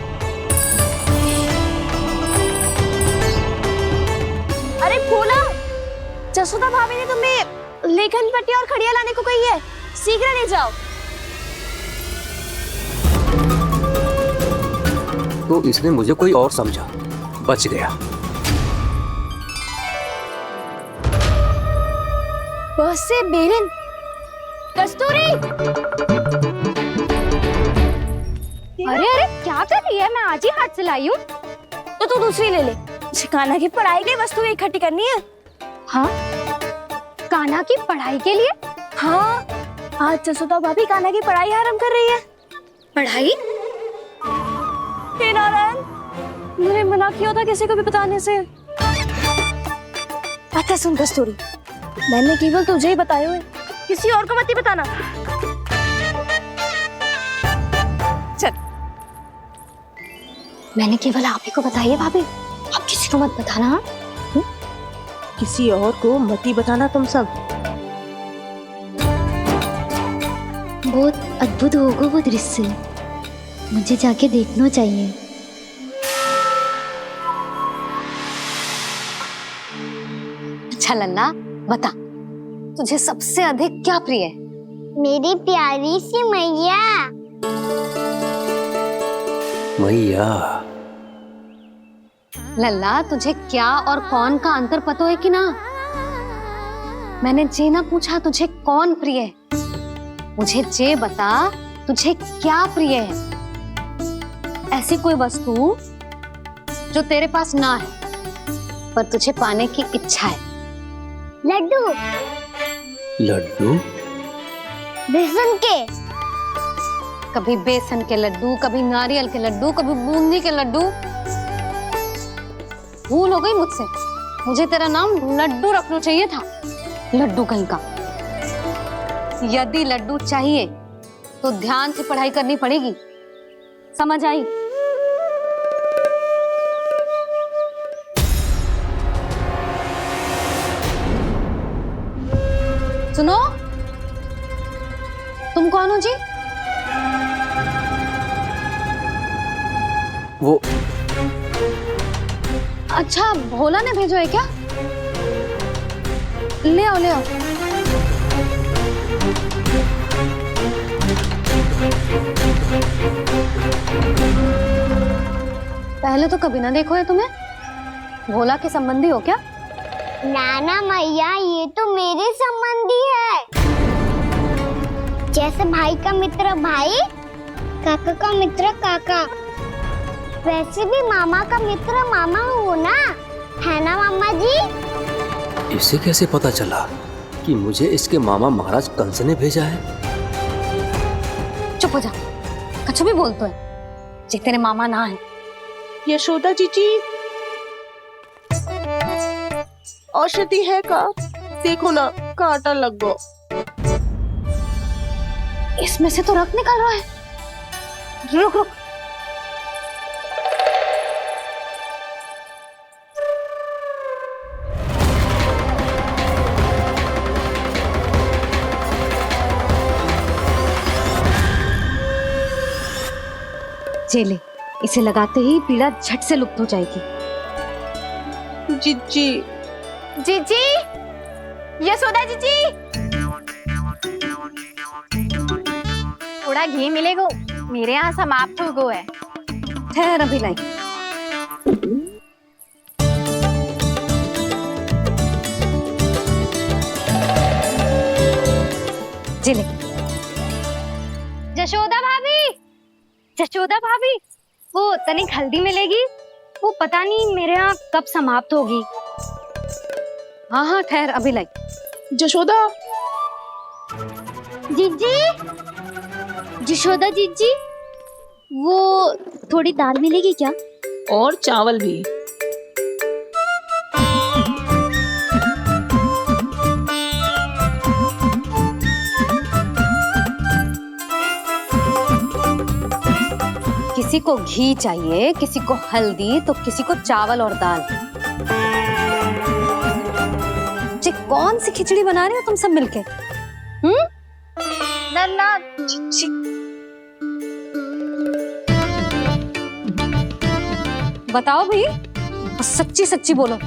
अरे फूला, जसोदा भाभी ने तुम्हें लेखन पट्टी और खड़िया लाने को कही है, शीघ्र ले जाओ। तो इसने मुझे कोई और समझा, बच गया। ब से बेलन। कस्तूरी। अरे अरे क्या कर रही है? मैं आज ही हाथ से लाई हूँ। तो तू दूसरी ले ले। कान्हा की पढ़ाई की वस्तु इकट्ठी करनी है। हाँ, कान्हा की पढ़ाई के लिए? हाँ, आज जसोदा भाभी कान्हा की पढ़ाई आरंभ कर रही है। पढ़ाई? हे नारायण, मैंने मना किया था किसी को भी बताने से। अच्छा सुन कस्तूरी, मैंने केवल तुझे ही बताया हुए, किसी और को मत ही बताना। चल। मैंने केवल आप ही को बताई है भाभी, आप किसी को मत बताना। हाँ? किसी और को मत ही बताना तुम सब। बहुत अद्भुत होगा वो दृश्य, मुझे जाके देखना चाहिए। अच्छा लल्ला, बता तुझे सबसे अधिक क्या प्रिय है? मेरी प्यारी सी मैया। मैया। लल्ला, तुझे क्या और कौन का अंतर पता है कि ना? मैंने जे ना पूछा तुझे कौन प्रिय है, मुझे जे बता तुझे क्या प्रिय है। ऐसी कोई वस्तु जो तेरे पास ना है पर तुझे पाने की इच्छा है। लड्डू। लड्डू? बेसन के। कभी बेसन के लड्डू, कभी नारियल के लड्डू, कभी बूंदी के लड्डू। भूल हो गई मुझसे, मुझे तेरा नाम लड्डू रखना चाहिए था। लड्डू कहीं का। यदि लड्डू चाहिए तो ध्यान से पढ़ाई करनी पड़ेगी, समझ आई? सुनो, तुम कौन हो जी? वो अच्छा, भोला ने भेजो है क्या? ले आओ ले आओ। पहले तो कभी ना देखो है तुम्हें। भोला के संबंधी हो क्या? नाना मैया, ये तो मेरे संबंधी है। जैसे भाई का मित्र भाई, काका का मित्र काका, वैसे भी मामा का मित्र मामा हो ना, है ना मामा जी? इसे कैसे पता चला कि मुझे इसके मामा महाराज कंस ने भेजा है? चुप हो जा, कुछ भी बोलते है जे तेरे मामा ना है। यशोदा जीजी, औषधि है का? देखो ना, कांटा लग गो। इसमें से तो रक्त निकल रहा है। रुक रुक। चले, इसे लगाते ही पीड़ा झट से लुप्त हो जाएगी। जीजी, जीजी, यशोदा जीजी, थोड़ा घी मिलेगा, मेरे यहाँ समाप्त हो गो है। ठहर अभी लाई। जिले। जशोदा भाभी, जशोदा भाभी, वो तनिक हल्दी मिलेगी? वो पता नहीं मेरे यहाँ कब समाप्त होगी। हाँ हाँ ठहर अभी लाई। जशोदा। जीजी, जशोदा जीजी, वो थोड़ी दाल मिलेगी क्या? और चावल भी। किसी को घी चाहिए, किसी को हल्दी, तो किसी को चावल और दाल। जी कौन सी खिचड़ी बना रहे हो तुम सब मिलके? नन्ना बताओ भाई, और सच्ची सच्ची बोलो,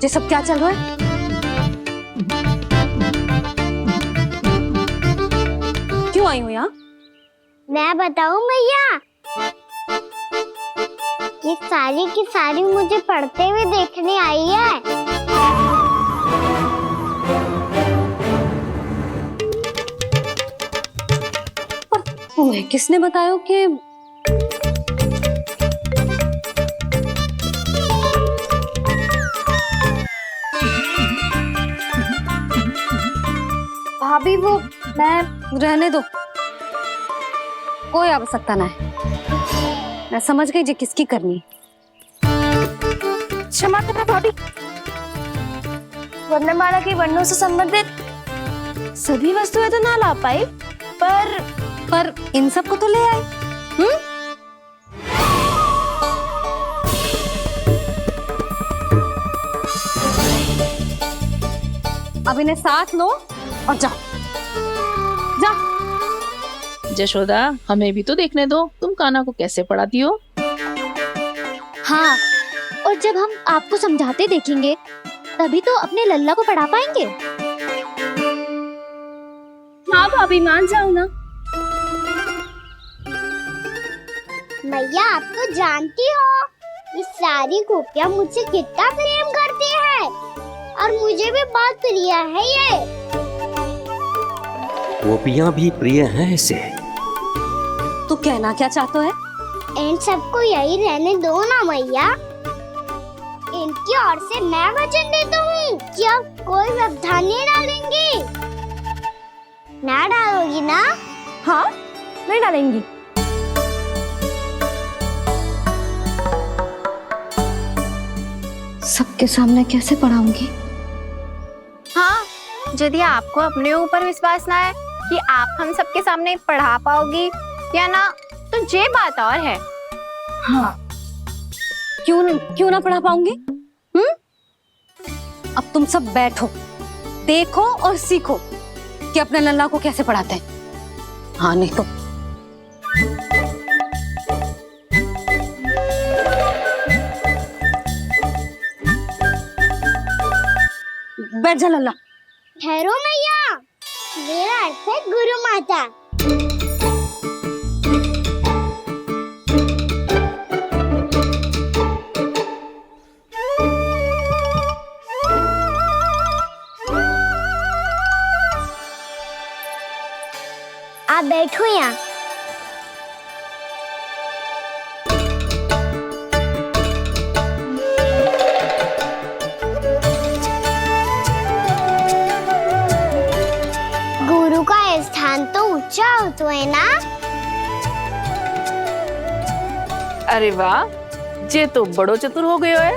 ये सब क्या चल रहा है? क्यों आई हो यहाँ? मैं बताऊं भैया, ये सारी की सारी मुझे पढ़ते हुए देखने आई है। पर तुम्हें किसने बताया कि भाभी वो मैं रहने दो, कोई आवश्यकता ना है। मैं समझ गई जी किसकी करनी। क्षमा करना भाभी, वर्णमाला के वर्णों से संबंधित सभी वस्तुएं तो ना ला पाई, पर इन सब को तो ले आए। अब इन्हें साथ लो और जाओ। यशोदा, हमें भी तो देखने दो, तुम कान्हा को कैसे पढ़ाती हो। हाँ, और जब हम आपको समझाते देखेंगे तभी तो अपने लल्ला को पढ़ा पाएंगे। हाँ भाभी, मान जाओ ना। मैया आप तो जानती हो ये सारी गोपियां मुझसे कितना प्रेम करती है, और मुझे भी बहुत प्रिय है ये। गोपियां भी प्रिय हैं इसे। तू कहना क्या चाहता है? इन सबको यही रहने दो ना मैया। इनकी ओर से मैं वचन देता हूँ कि अब कोई व्यवधान नहीं डालेंगी। ना डालोगी ना? हाँ, नहीं डालेंगी। सबके सामने कैसे पढ़ाऊंगी? हाँ, यदि आपको अपने ऊपर विश्वास ना है कि आप हम सबके सामने पढ़ा पाओगी या ना, तो ये बात और है। हाँ, क्यों ना पढ़ा पाऊंगी? अब तुम सब बैठो, देखो और सीखो कि अपने लल्ला को कैसे पढ़ाते हैं। हाँ, नहीं तो बैठ जा लल्ला। ठहरो मैया, मेरा अर्थ है गुरु माता। आप बैठो यहाँ। गुरु का स्थान तो ऊंचा होता है ना? अरे वाह, जे तो बड़ो चतुर हो गयो है।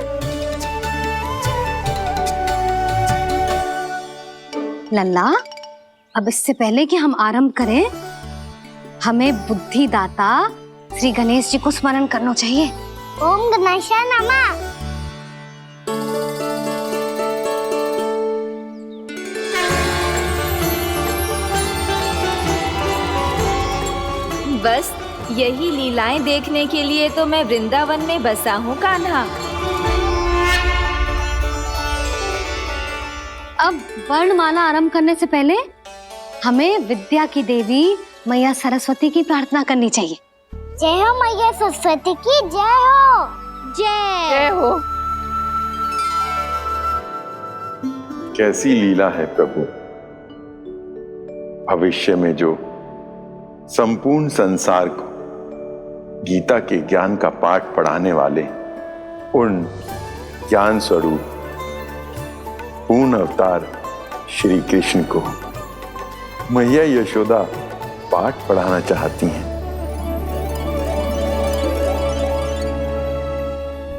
लल्ला, अब इससे पहले कि हम आरंभ करें, हमें बुद्धिदाता श्री गणेश जी को स्मरण करना चाहिए। ओम गणेशाय नमः। बस यही लीलाएं देखने के लिए तो मैं वृंदावन में बसा हूँ कान्हा। अब वर्णमाला आरंभ करने से पहले हमें विद्या की देवी मैया सरस्वती की प्रार्थना करनी चाहिए। जय हो मैया सरस्वती की जय हो। जय हो। कैसी लीला है प्रभु, भविष्य में जो संपूर्ण संसार को गीता के ज्ञान का पाठ पढ़ाने वाले उन ज्ञान स्वरूप पूर्ण अवतार श्री कृष्ण को मैया यशोदा पाठ पढ़ाना चाहती हैं।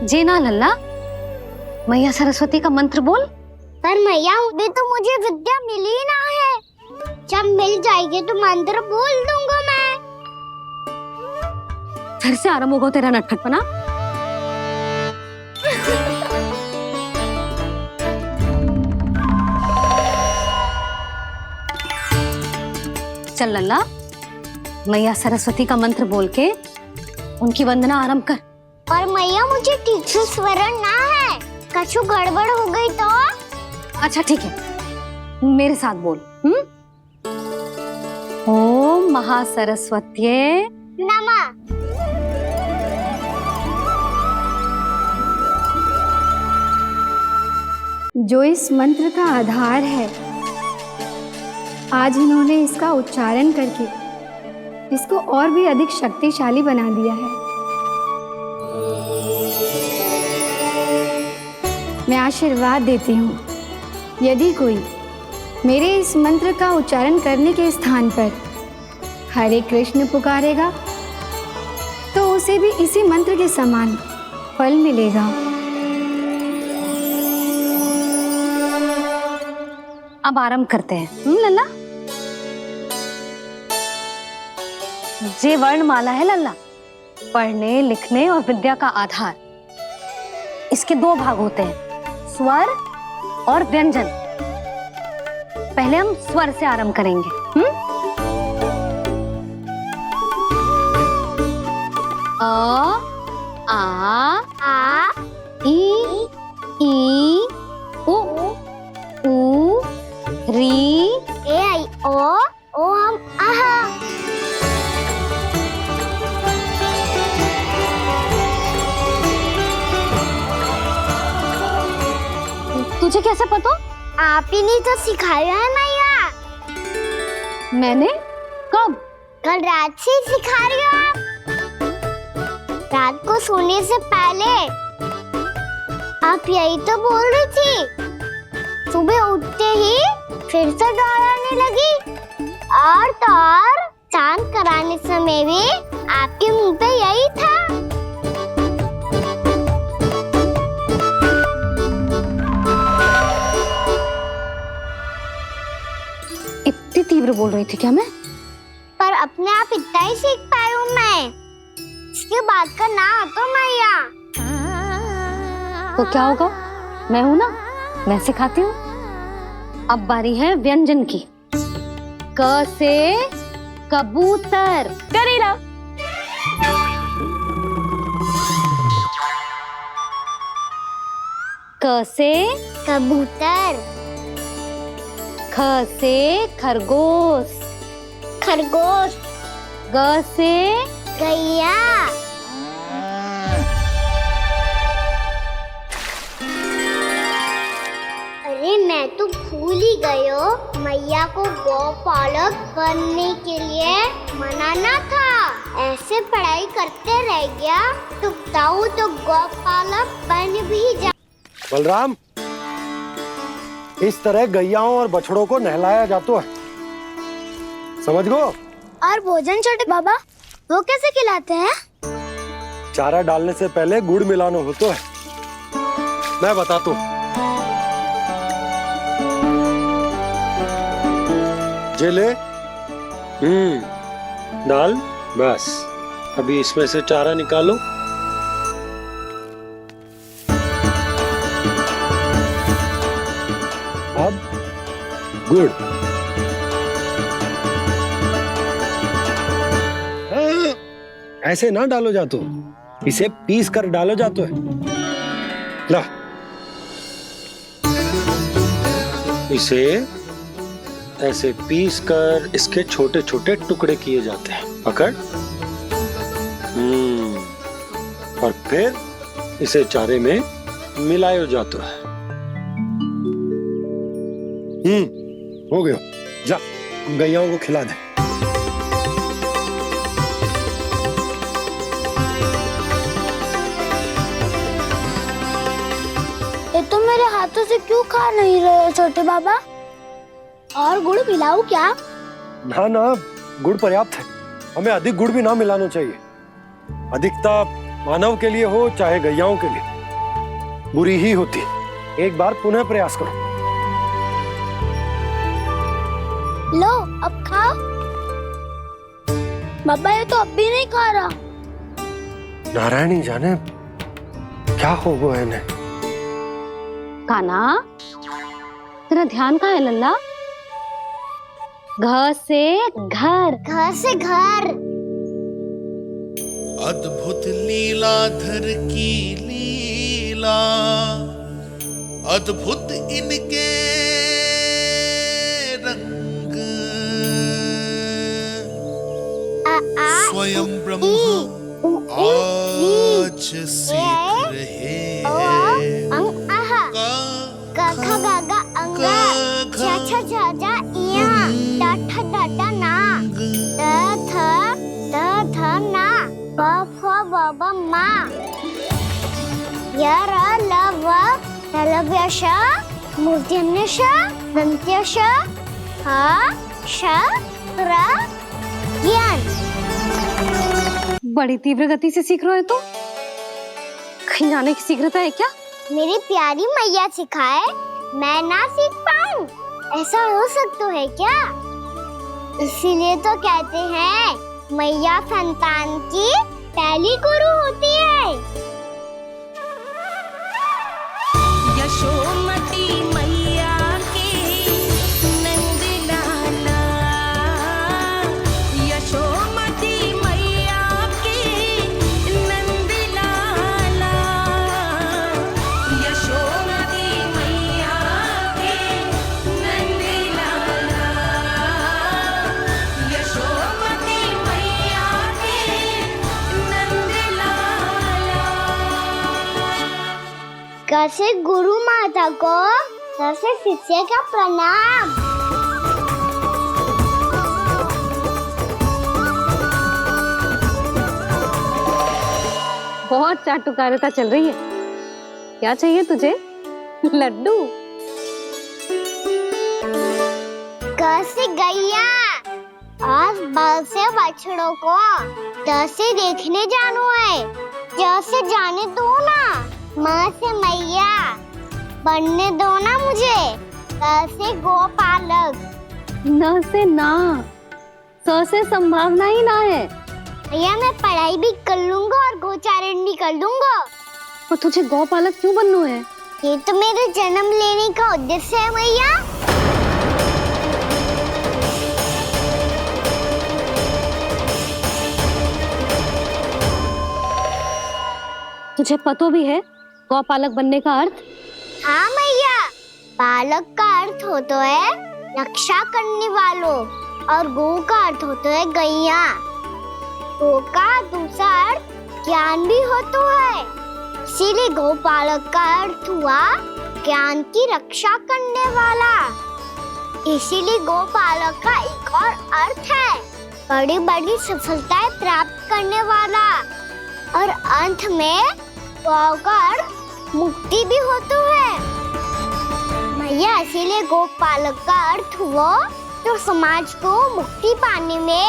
जी ना लल्ला, मैया सरस्वती का मंत्र बोल। पर मैया अभी तो मुझे विद्या मिली ना है, जब मिल जाएगी तो मंत्र बोल दूंगा मैं। फिर से आरंभ होगा तेरा नटखटपना। चल लल्ला, मैया सरस्वती का मंत्र बोल के उनकी वंदना आरंभ कर। और मैया मुझे ठीक से स्मरण ना है, कछु गड़बड़ हो गई तो? अच्छा ठीक है, मेरे साथ बोल। ओम महासरस्वत्ये नमः। जो इस मंत्र का आधार है, आज इन्होंने इसका उच्चारण करके इसको और भी अधिक शक्तिशाली बना दिया है। मैं आशीर्वाद देती हूँ, यदि कोई मेरे इस मंत्र का उच्चारण करने के स्थान पर हरे कृष्ण पुकारेगा तो उसे भी इसी मंत्र के समान फल मिलेगा। अब आरंभ करते हैं। लल्ला, जे वर्णमाला है लल्ला, पढ़ने लिखने और विद्या का आधार। इसके दो भाग होते हैं, स्वर और व्यंजन। पहले हम स्वर से आरंभ करेंगे। अ, आ, ई, उ, री, ए आई ओ हम आहा। तुझे कैसे पता? आप ही ने तो सिखाया है मैया। मैंने? कब? कल रात से सिखा रही हो आप। रात को सोने से पहले आप यही तो बोल रही थी। सुबह उठते ही फिर से दोहराने लगी, और तो और चांद कराने समय भी आपके मुंह पे यही था। इतनी तीव्र बोल रही थी क्या मैं? पर अपने आप इतना ही सीख पाई हूँ मैं। इसके बाद का ना तो मैया। तो क्या होगा? मैं हूं ना, मैं सिखाती हूँ। अब बारी है व्यंजन की। क से कबूतर। करेला। क से कबूतर। ख से खरगोश। खरगोश। ग से गैया। अरे मैं तो भूल ही गई हो, मैया को गौपालक बनने के लिए मनाना था। ऐसे पढ़ाई करते रह गया तो बताऊं तो गौपालक बन भी जा। बलराम, इस तरह गैयाओं और बछड़ों को नहलाया जाता है, समझ गो? और भोजन छोटे बाबा, वो कैसे खिलाते हैं? चारा डालने से पहले गुड़ मिलाना होता है। मैं बताता हूँ। जे ले, डाल, बस। अभी इसमें से चारा निकालो। अब गुड़। ऐसे ना डालो जातो, इसे पीस कर डालो जातो है। ला, इसे ऐसे पीस कर इसके छोटे छोटे टुकड़े किए जाते हैं। पकड़। और फिर इसे चारे में मिलाया जाता है। हो गया। जा, गैयाओं को खिला दे। ये तो मेरे हाथों से क्यों खा नहीं रहे छोटे बाबा? और गुड़ मिलाऊं क्या? ना ना, गुड़ पर्याप्त है। हमें अधिक गुड़ भी ना मिलाना चाहिए। अधिकता मानव के लिए हो चाहे गैयाओं के लिए बुरी ही होती। एक बार पुनः प्रयास करो। लो, अब खाओ। बाबा ये तो अब भी नहीं खा रहा। नारायणी जाने क्या हो गया इन्हें। कान्हा, तेरा ध्यान कहाँ है लल्ला? घर से घर, घर से घर। अद्भुत लीलाधर की लीला, अद्भुत इनके रंग, स्वयं ब्रह्मा आज सीख रहे हैं। गा गा गा अंगा, छा छा छा जा इया, डा ठा ना, द थ ना, ब फ ब ब मा, य र ल व लव्य श, मूर्धन्य श, दंत्य श, ह श र ज्ञान। बड़ी तीव्र गति से सीख रहे हो तो कहीं जाने की शीघ्रता है क्या? मेरी प्यारी मैया सिखाए, मैं ना सीख पाऊं, ऐसा हो सकता है क्या? इसीलिए तो कहते हैं मैया संतान की पहली गुरु होती है। यशोमती मैया की नंद लाला, यशोमती मैया की नंद लाला, यशोमती मैया की नंद लाला, यशोमती मैया की नंद लाला। कैसे गुरु माता को, कैसे शिष्य का प्रणाम। बहुत चाटुकारिता चल रही है। क्या चाहिए तुझे? लड्डू? कैसे गैया आज बल से बछड़ों को कैसे देखने जानो है, जैसे जाने दो ना, माँ से मैया बनने दो ना मुझे, कैसे गोपालक। न से ना, स से संभावना ही ना है। भैया मैं पढ़ाई भी कर लूंगा और गोचारण भी कर दूंगा। और तुझे गौपालक क्यों बनना है? ये तो मेरे जन्म लेने का उद्देश्य है मैया। तुझे पता भी है गौपालक बनने का अर्थ? हाँ मैया, पालक का अर्थ होता है रक्षा करने वालों, और गो का अर्थ होता है गैया। गो का दूसरा अर्थ ज्ञान भी होता है, इसीलिए गोपालक का अर्थ हुआ ज्ञान की रक्षा करने वाला। इसीलिए गोपालक का एक और अर्थ है बड़ी बड़ी सफलताएं प्राप्त करने वाला, और अंत में गौ का अर्थ मुक्ति भी होता है। मैया इसीलिए गोपालक का अर्थ हुआ जो समाज को मुक्ति पाने में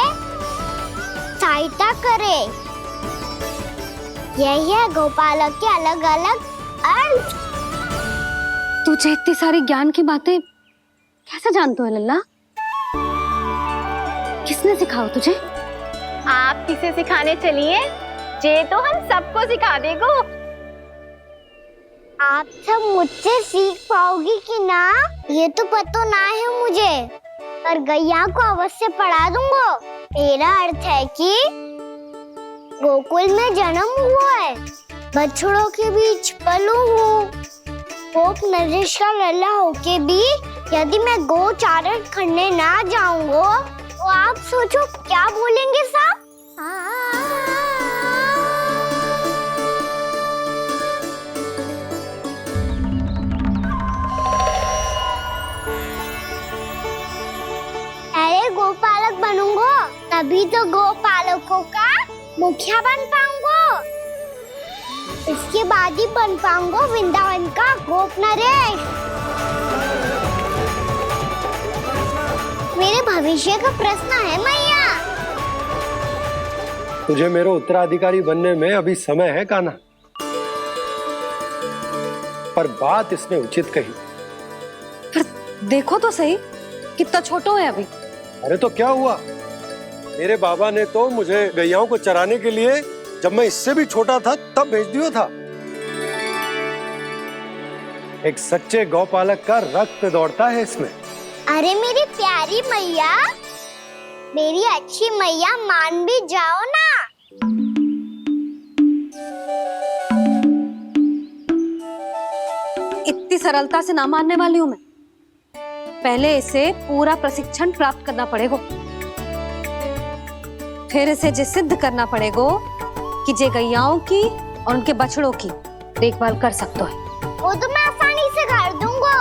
सहायता करे। यही है गोपालक के अलग अलग अर्थ। तुझे इतनी सारी ज्ञान की बातें कैसे जानते हो लल्ला? किसने सिखाओ तुझे? आप किसे सिखाने चलिए, जे तो हम सबको सिखा देगो। आप सब मुझसे सीख पाओगी कि ना ये तो पता ना है मुझे, पर गैया को अवश्य पढ़ा दूंगा। मेरा अर्थ है कि गोकुल में जन्म हुआ है, बछड़ों के बीच पलू हूँ, गोप नरेश का लल्ला होके भी यदि मैं गोचारण करने ना जाऊंगा तो आप सोचो क्या बोलेंगे साहब? अरे गोपालक बनूंगा तभी तो गोपालकों का मुखिया बन पाऊंगा, इसके बाद ही बन पाऊंगा वृंदावन का गोप नरेश। मेरे भविष्य का प्रश्न है मैया। तुझे मेरा उत्तराधिकारी बनने में अभी समय है कान्हा, पर बात इसने उचित कही। पर देखो तो सही कितना छोटो है अभी। अरे तो क्या हुआ, मेरे बाबा ने तो मुझे गैयाओं को चराने के लिए जब मैं इससे भी छोटा था तब भेज दिया था। एक सच्चे गौपालक का रक्त दौड़ता है इसमें। अरे मेरी प्यारी मैया, मेरी अच्छी मैया, मान भी जाओ ना। इतनी सरलता से ना मानने वाली हूं मैं। पहले इसे पूरा प्रशिक्षण प्राप्त करना पड़ेगा, फिर इसे जे सिद्ध करना पड़ेगा कि जे गैयाओं की और उनके बछड़ों की देखभाल कर सकते है। वो तो मैं आसानी से कर दूंगा।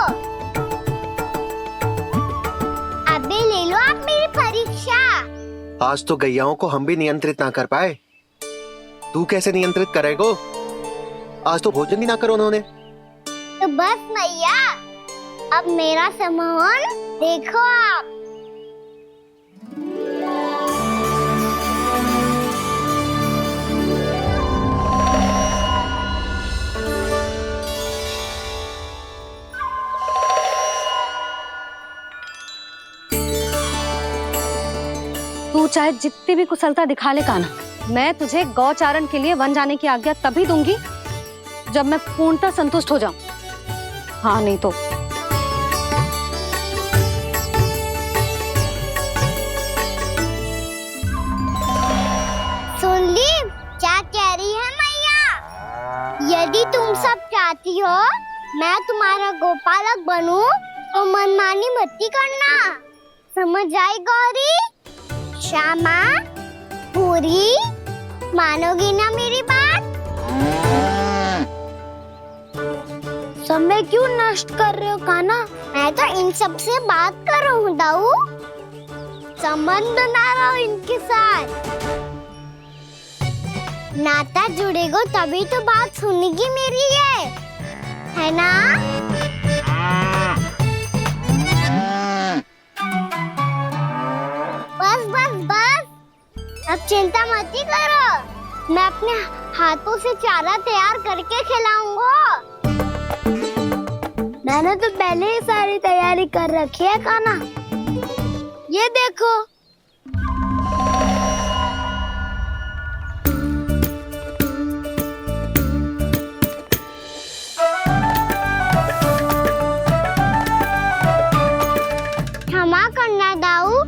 अबे ले लो आप मेरी परीक्षा। आज तो गैयाओं को हम भी नियंत्रित ना कर पाए, तू कैसे नियंत्रित करेगो? आज तो भोजन ही ना करो उन्होंने। तो बस मैया, अब मेरा सम्मान देखो आप। तू चाहे जितनी भी कुशलता दिखा ले कान्हा, मैं तुझे गौचारण के लिए वन जाने की आज्ञा तभी दूंगी जब मैं पूर्णतः संतुष्ट हो जाऊं। हाँ नहीं तो सुन ली क्या कह रही है मैया? यदि तुम सब चाहती हो मैं तुम्हारा गोपालक बनूं तो मनमानी मत करना, समझ आई गौरी? श्यामा, पूरी, मानोगी ना मेरी बात? समय क्यों नष्ट कर रहे हो कान्हा? मैं तो इन सब से बात कर रहा हूँ दाऊ, संबंध बना रहा हूँ इनके साथ। नाता जुड़ेगा तभी तो बात सुनेगी मेरी है ना? बस बस बस, अब चिंता मत ही करो, मैं अपने हाथों से चारा तैयार करके खिलाऊंगा। मैंने तो पहले ही सारी तैयारी कर रखी है कान्हा, ये देखो। क्षमा करना दाऊ,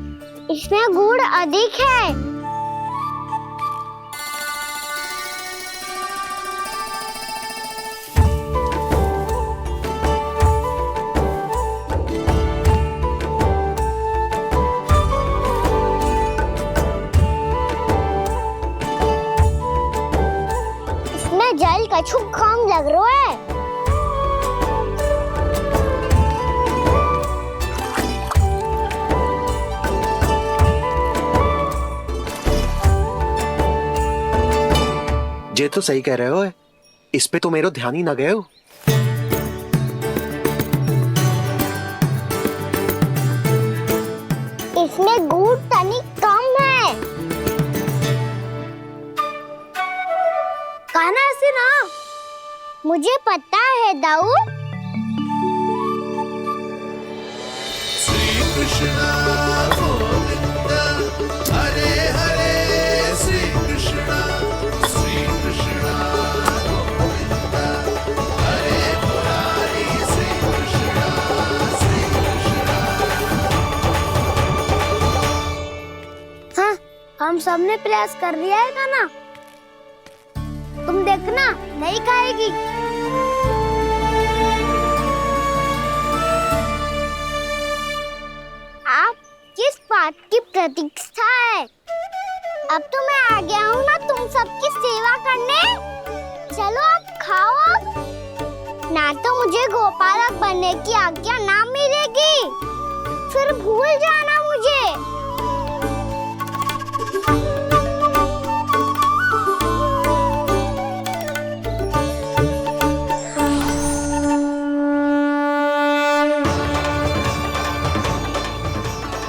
इसमें गुड़ अधिक है। इसमें जल कछु कम लग रहा है। जे तो सही कह रहे हो, इस पे तो मेरो ध्यान ही ना गए हो। इसमें गुड़ तनिक कम है। कान्हा से ना, मुझे पता है दाऊ। श्री कृष्ण गोविंद हरे हरे, श्री कृष्ण गोविंद हरे मुरारी, श्री कृष्ण हाँ, हम सबने प्रयास कर लिया है कान्हा, तुम देखना नहीं खाएगी। आप किस बात की प्रतीक्षा है? अब तो मैं आ गया हूँ ना तुम सबकी सेवा करने। चलो आप खाओ अब। ना तो मुझे गोपालक बनने की आज्ञा ना मिलेगी, फिर भूल जाना मुझे।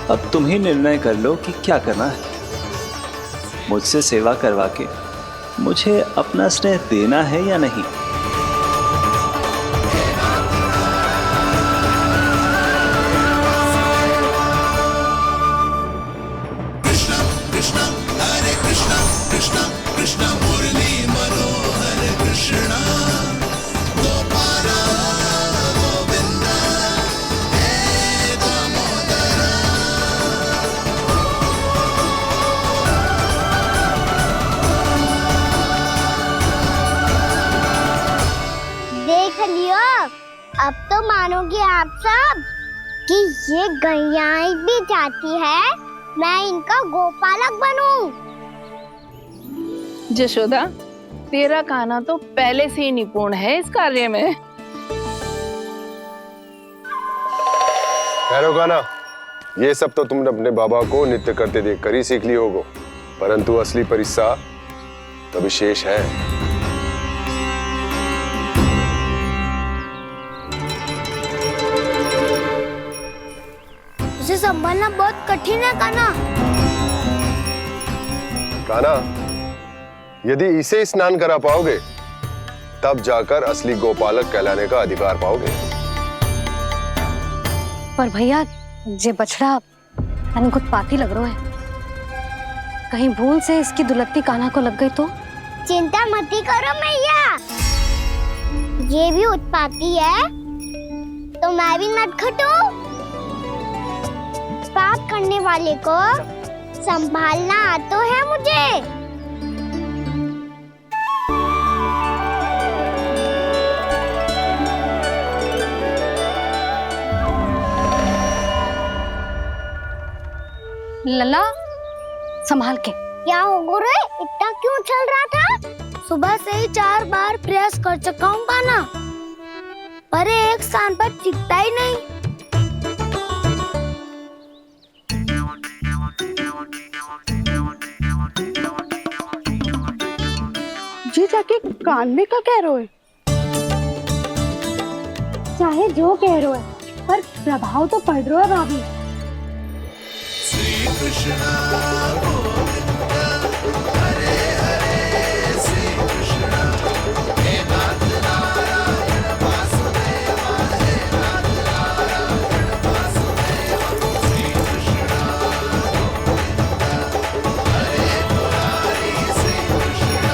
अब तुम ही निर्णय कर लो कि क्या करना है। मुझसे सेवा करवा के मुझे अपना स्नेह देना है या नहीं। कृष्ण कृष्ण हरे कृष्ण कृष्ण कृष्ण मुरली मानोगे आप सब कि ये गैयाएं भी चाहती है मैं इनका गोपालक बनूं? जशोदा, तेरा कान्हा तो पहले से ही निपुण है इस कार्य में। ठहरो कान्हा, ये सब तो तुमने अपने बाबा को नृत्य करते देख कर ही सीख ली होगो, परंतु असली परिश्रम तो विशेष है। इसे संभालना बहुत कठिन है कान्हा। कान्हा, यदि इसे स्नान करा पाओगे तब जाकर असली गोपालक कहलाने का अधिकार पाओगे। पर भैया ये बछड़ा अनकुत पाती लग रहा है, कहीं भूल से इसकी दुलत्ती कान्हा को लग गई तो? चिंता मत करो मैया, ये भी उत्पाती है तो मैं भी नटखट हूँ। पाप करने वाले को संभालना आता है मुझे। लला संभाल के। क्या हो गुरु, इतना क्यों चल रहा था? सुबह से ही 4 बार प्रयास कर चुका हूँ कान्हा, पर एक स्थान पर टिकता ही नहीं। जी जाके कान में का कह रहे हो? चाहे जो कह रहे हो पर प्रभाव तो पड़ रहा है भाभी। श्री कृष्ण गोविंद हरे हरे श्री कृष्ण हे नाथ नारायण वासुदेव हे नाथ नारायण वासुदेव श्री कृष्ण गोविंद हरे मुरारी श्री कृष्ण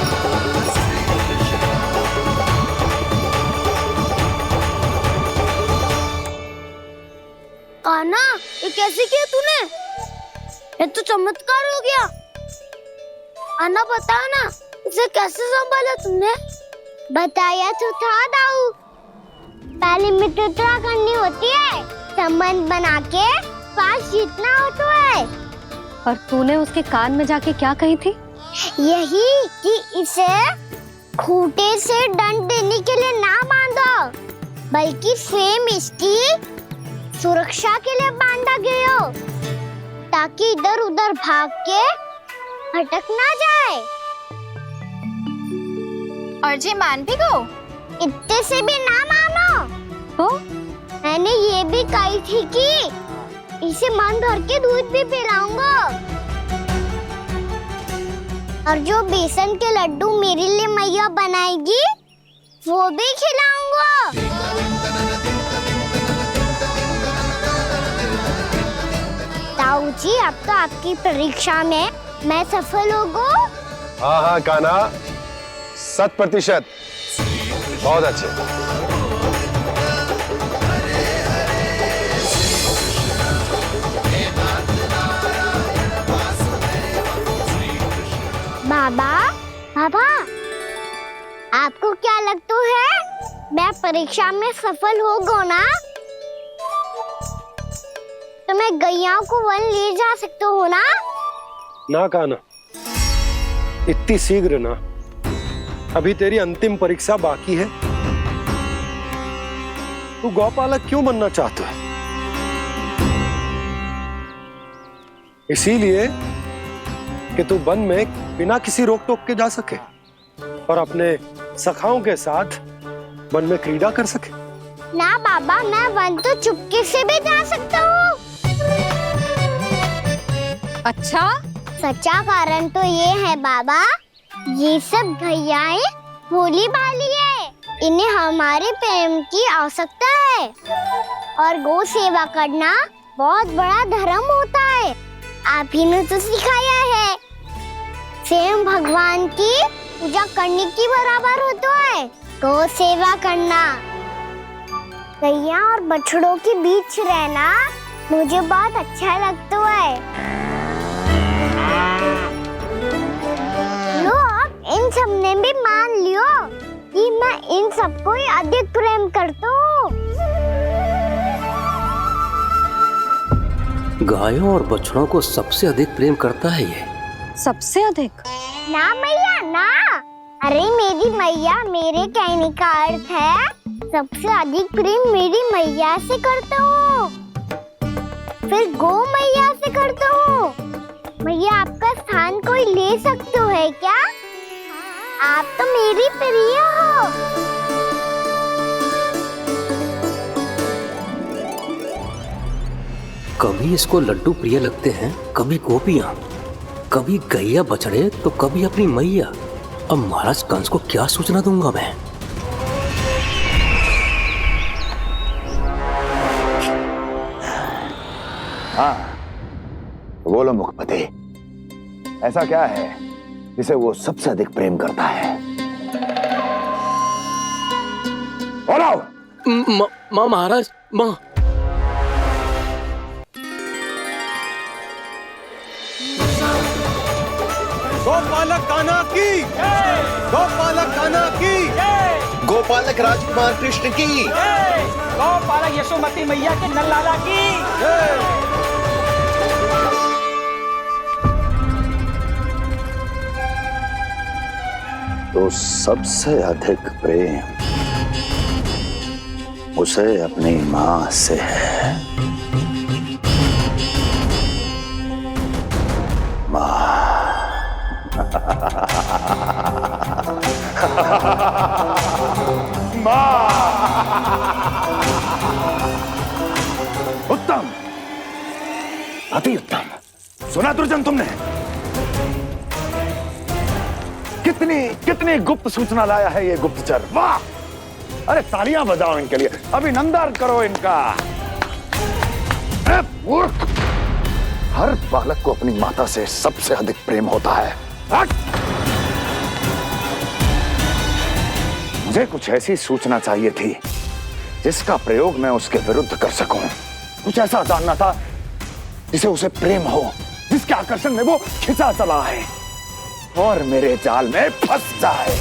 कान्हा, ये कैसे किया तूने? ये तो चमत्कार हो गया। अन्ना बताओ ना, इसे कैसे संभाला तुमने? बताया तो था दाऊ, पहले मित्रता करनी होती है, संबंध बना के पास जीतना होता है। पर तूने उसके कान में जाके क्या कही थी? यही कि इसे खूंटे से दंड देने के लिए ना बांधो, बल्कि स्वयं इसकी सुरक्षा के लिए बांधा गया हो, ताकि इधर उधर भाग के भटक ना जाए। और जी मान भी गो, इतने से भी ना मानो तो मैंने ये भी कही थी कि इसे मन भर के दूध भी पिलाऊंगा, और जो बेसन के लड्डू मेरे लिए मैया बनाएगी वो भी खिलाऊंगा। ताऊ जी, अब तो आपकी परीक्षा में मैं सफल होगा। हाँ हाँ कान्हा, 100%। बहुत अच्छे। बाबा, बाबा, आपको क्या लगता है मैं परीक्षा में सफल होगा ना? तो मैं गैयाओं को वन ले जा सकता हूँ ना? ना कान्हा, इतनी शीघ्र ना, अभी तेरी अंतिम परीक्षा बाकी है। तू गौपालक क्यों बनना चाहता है? इसीलिए कि तू वन में बिना किसी रोक टोक के जा सके और अपने सखाओं के साथ वन में क्रीड़ा कर सके। ना बाबा, मैं वन तो चुपके से भी जा सकता हूँ। अच्छा, सच्चा कारण तो ये है बाबा, ये सब गैयाएं भोली भाली है, इन्हें हमारे प्रेम की आवश्यकता है, और गौ सेवा करना बहुत बड़ा धर्म होता है। आप ही ने तो सिखाया है, स्वयं भगवान की पूजा करने की बराबर होता है गौ सेवा करना। गैया और बछड़ों के बीच रहना मुझे बहुत अच्छा लगता है। लो, अब इन सब ने भी मान लियो कि मैं इन सबको ही अधिक प्रेम करता हूँ। गायों और बछड़ों को सबसे अधिक प्रेम करता है ये। सबसे अधिक? ना मैया ना, अरे मेरी मैया, मेरे कहने का अर्थ है सबसे अधिक प्रेम मेरी मैया से करता हूँ, फिर गौ मैया से करता हूँ। मैया आपका स्थान कोई ले सकते है क्या? आप तो मेरी प्रिय हो। कभी इसको लड्डू प्रिय लगते हैं, कभी गोपियां, कभी गैया बछड़े, तो कभी अपनी मैया। अब महाराज कंस को क्या सूचना दूंगा मैं? हाँ, बोलो मुखपति, ऐसा क्या है जिसे वो सबसे अधिक प्रेम करता है? बोलो। माँ महाराज, माँ। गोपालक कान्हा की, गोपालक कान्हा की, गोपालक राजकुमार कृष्ण की, गोपालक यशोमती मैया के नल लाला की। तो सबसे अधिक प्रेम उसे अपनी मां से है। उत्तम, अति उत्तम। सुना दुर्जन तुमने? कितनी कितनी गुप्त सूचना लाया है ये गुप्तचर। वाह! अरे तालियां बजाओ इनके लिए, अभिनंदन करो इनका। मूर्ख! हर बालक को अपनी माता से सबसे अधिक प्रेम होता है। हट! मुझे कुछ ऐसी सूचना चाहिए थी जिसका प्रयोग मैं उसके विरुद्ध कर सकूं। कुछ ऐसा जानना था जिसे उसे प्रेम हो, जिसके आकर्षण में वो खिंचा चला है और मेरे जाल में फंस जाए।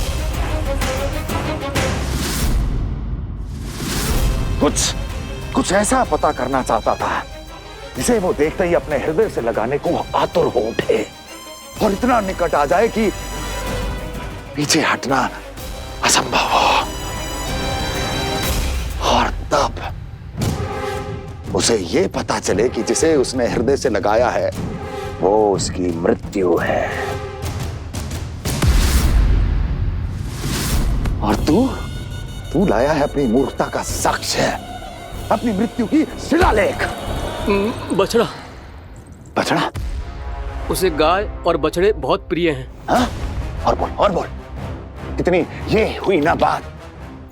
कुछ ऐसा पता करना चाहता था जिसे वो देखते ही अपने हृदय से लगाने को आतुर हो उठे और इतना निकट आ जाए कि पीछे हटना असंभव हो। और तब उसे ये पता चले कि जिसे उसने हृदय से लगाया है वो उसकी मृत्यु है। और तू लाया है अपनी मूर्खता का साक्ष्य, अपनी मृत्यु की शिलालेख। बछड़ा। बछड़ा? उसे गाय और बछड़े बहुत प्रिय हैं। हाँ? और बोल। कितनी ये हुई ना बात,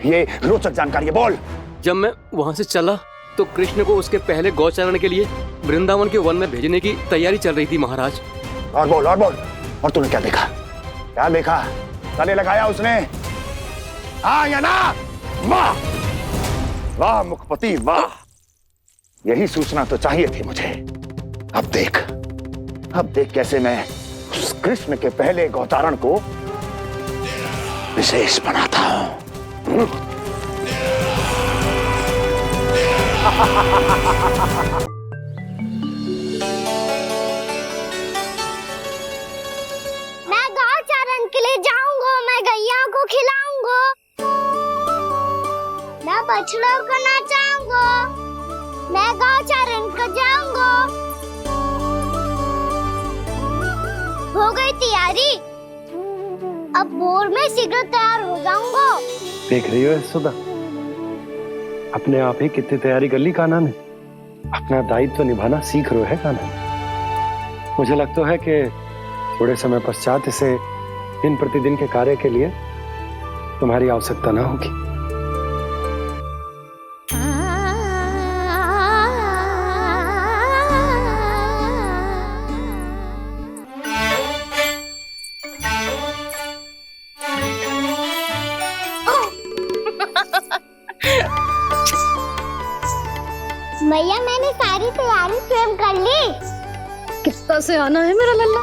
ये रोचक जानकारी है, बोल। जब मैं वहां से चला तो कृष्ण को उसके पहले गौचारण के लिए वृंदावन के वन में भेजने की तैयारी चल रही थी महाराज। और बोल। और तूने क्या देखा? गले लगाया उसने? हाँ या ना? वाह वाह मुखपति वाह, यही सूचना तो चाहिए थी मुझे। अब देख कैसे मैं उस कृष्ण के पहले गौचारण को विशेष बनाता हूं। मैं गौचारण के लिए जाऊंगा, मैं गैया को खिलाऊंगा, मैं बछड़ों को नचाऊंगा, मैं गौचारण को जाऊंगा। हो गई तैयारी, अब भोर में शीघ्र तैयार हो जाऊंगा। देख रही हो यशोदा, अपने आप ही कितनी तैयारी कर ली कान्हा ने। अपना दायित्व निभाना सीख रहे है कान्हा। मुझे लगता है कि थोड़े समय पश्चात इसे दिन प्रतिदिन के कार्य के लिए तुम्हारी आवश्यकता ना होगी। मैया मैंने सारी तैयारी स्वयं कर ली। कितना से आना है मेरा लल्ला?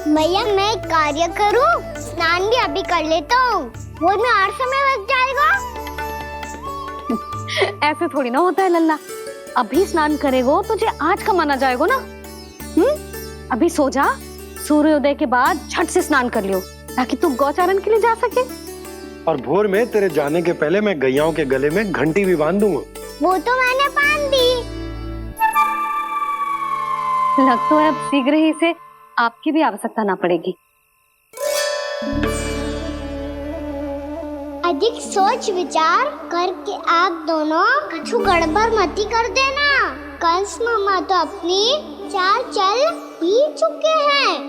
मैया मैं एक कार्य करूं, स्नान भी अभी कर लेता हूँ, वो में और समय लग जाएगा। ऐसे थोड़ी ना होता है लल्ला, अभी स्नान करेगो तुझे आज का माना जाएगा ना। अभी सो जा, सूर्योदय के बाद झट से स्नान कर लियो ताकि तू गौचारण के लिए जा सके। और भोर में तेरे जाने के पहले मैं गैयाओं के गले में घंटी भी बांध दूंगा। वो तो मैंने बांध दी। लग तो है अब शीघ्र ही से आपकी भी आवश्यकता ना पड़ेगी। अधिक सोच विचार करके आप दोनों कछु गड़बड़ मती कर देना। कंस मामा तो अपनी चाल चल ही चुके हैं।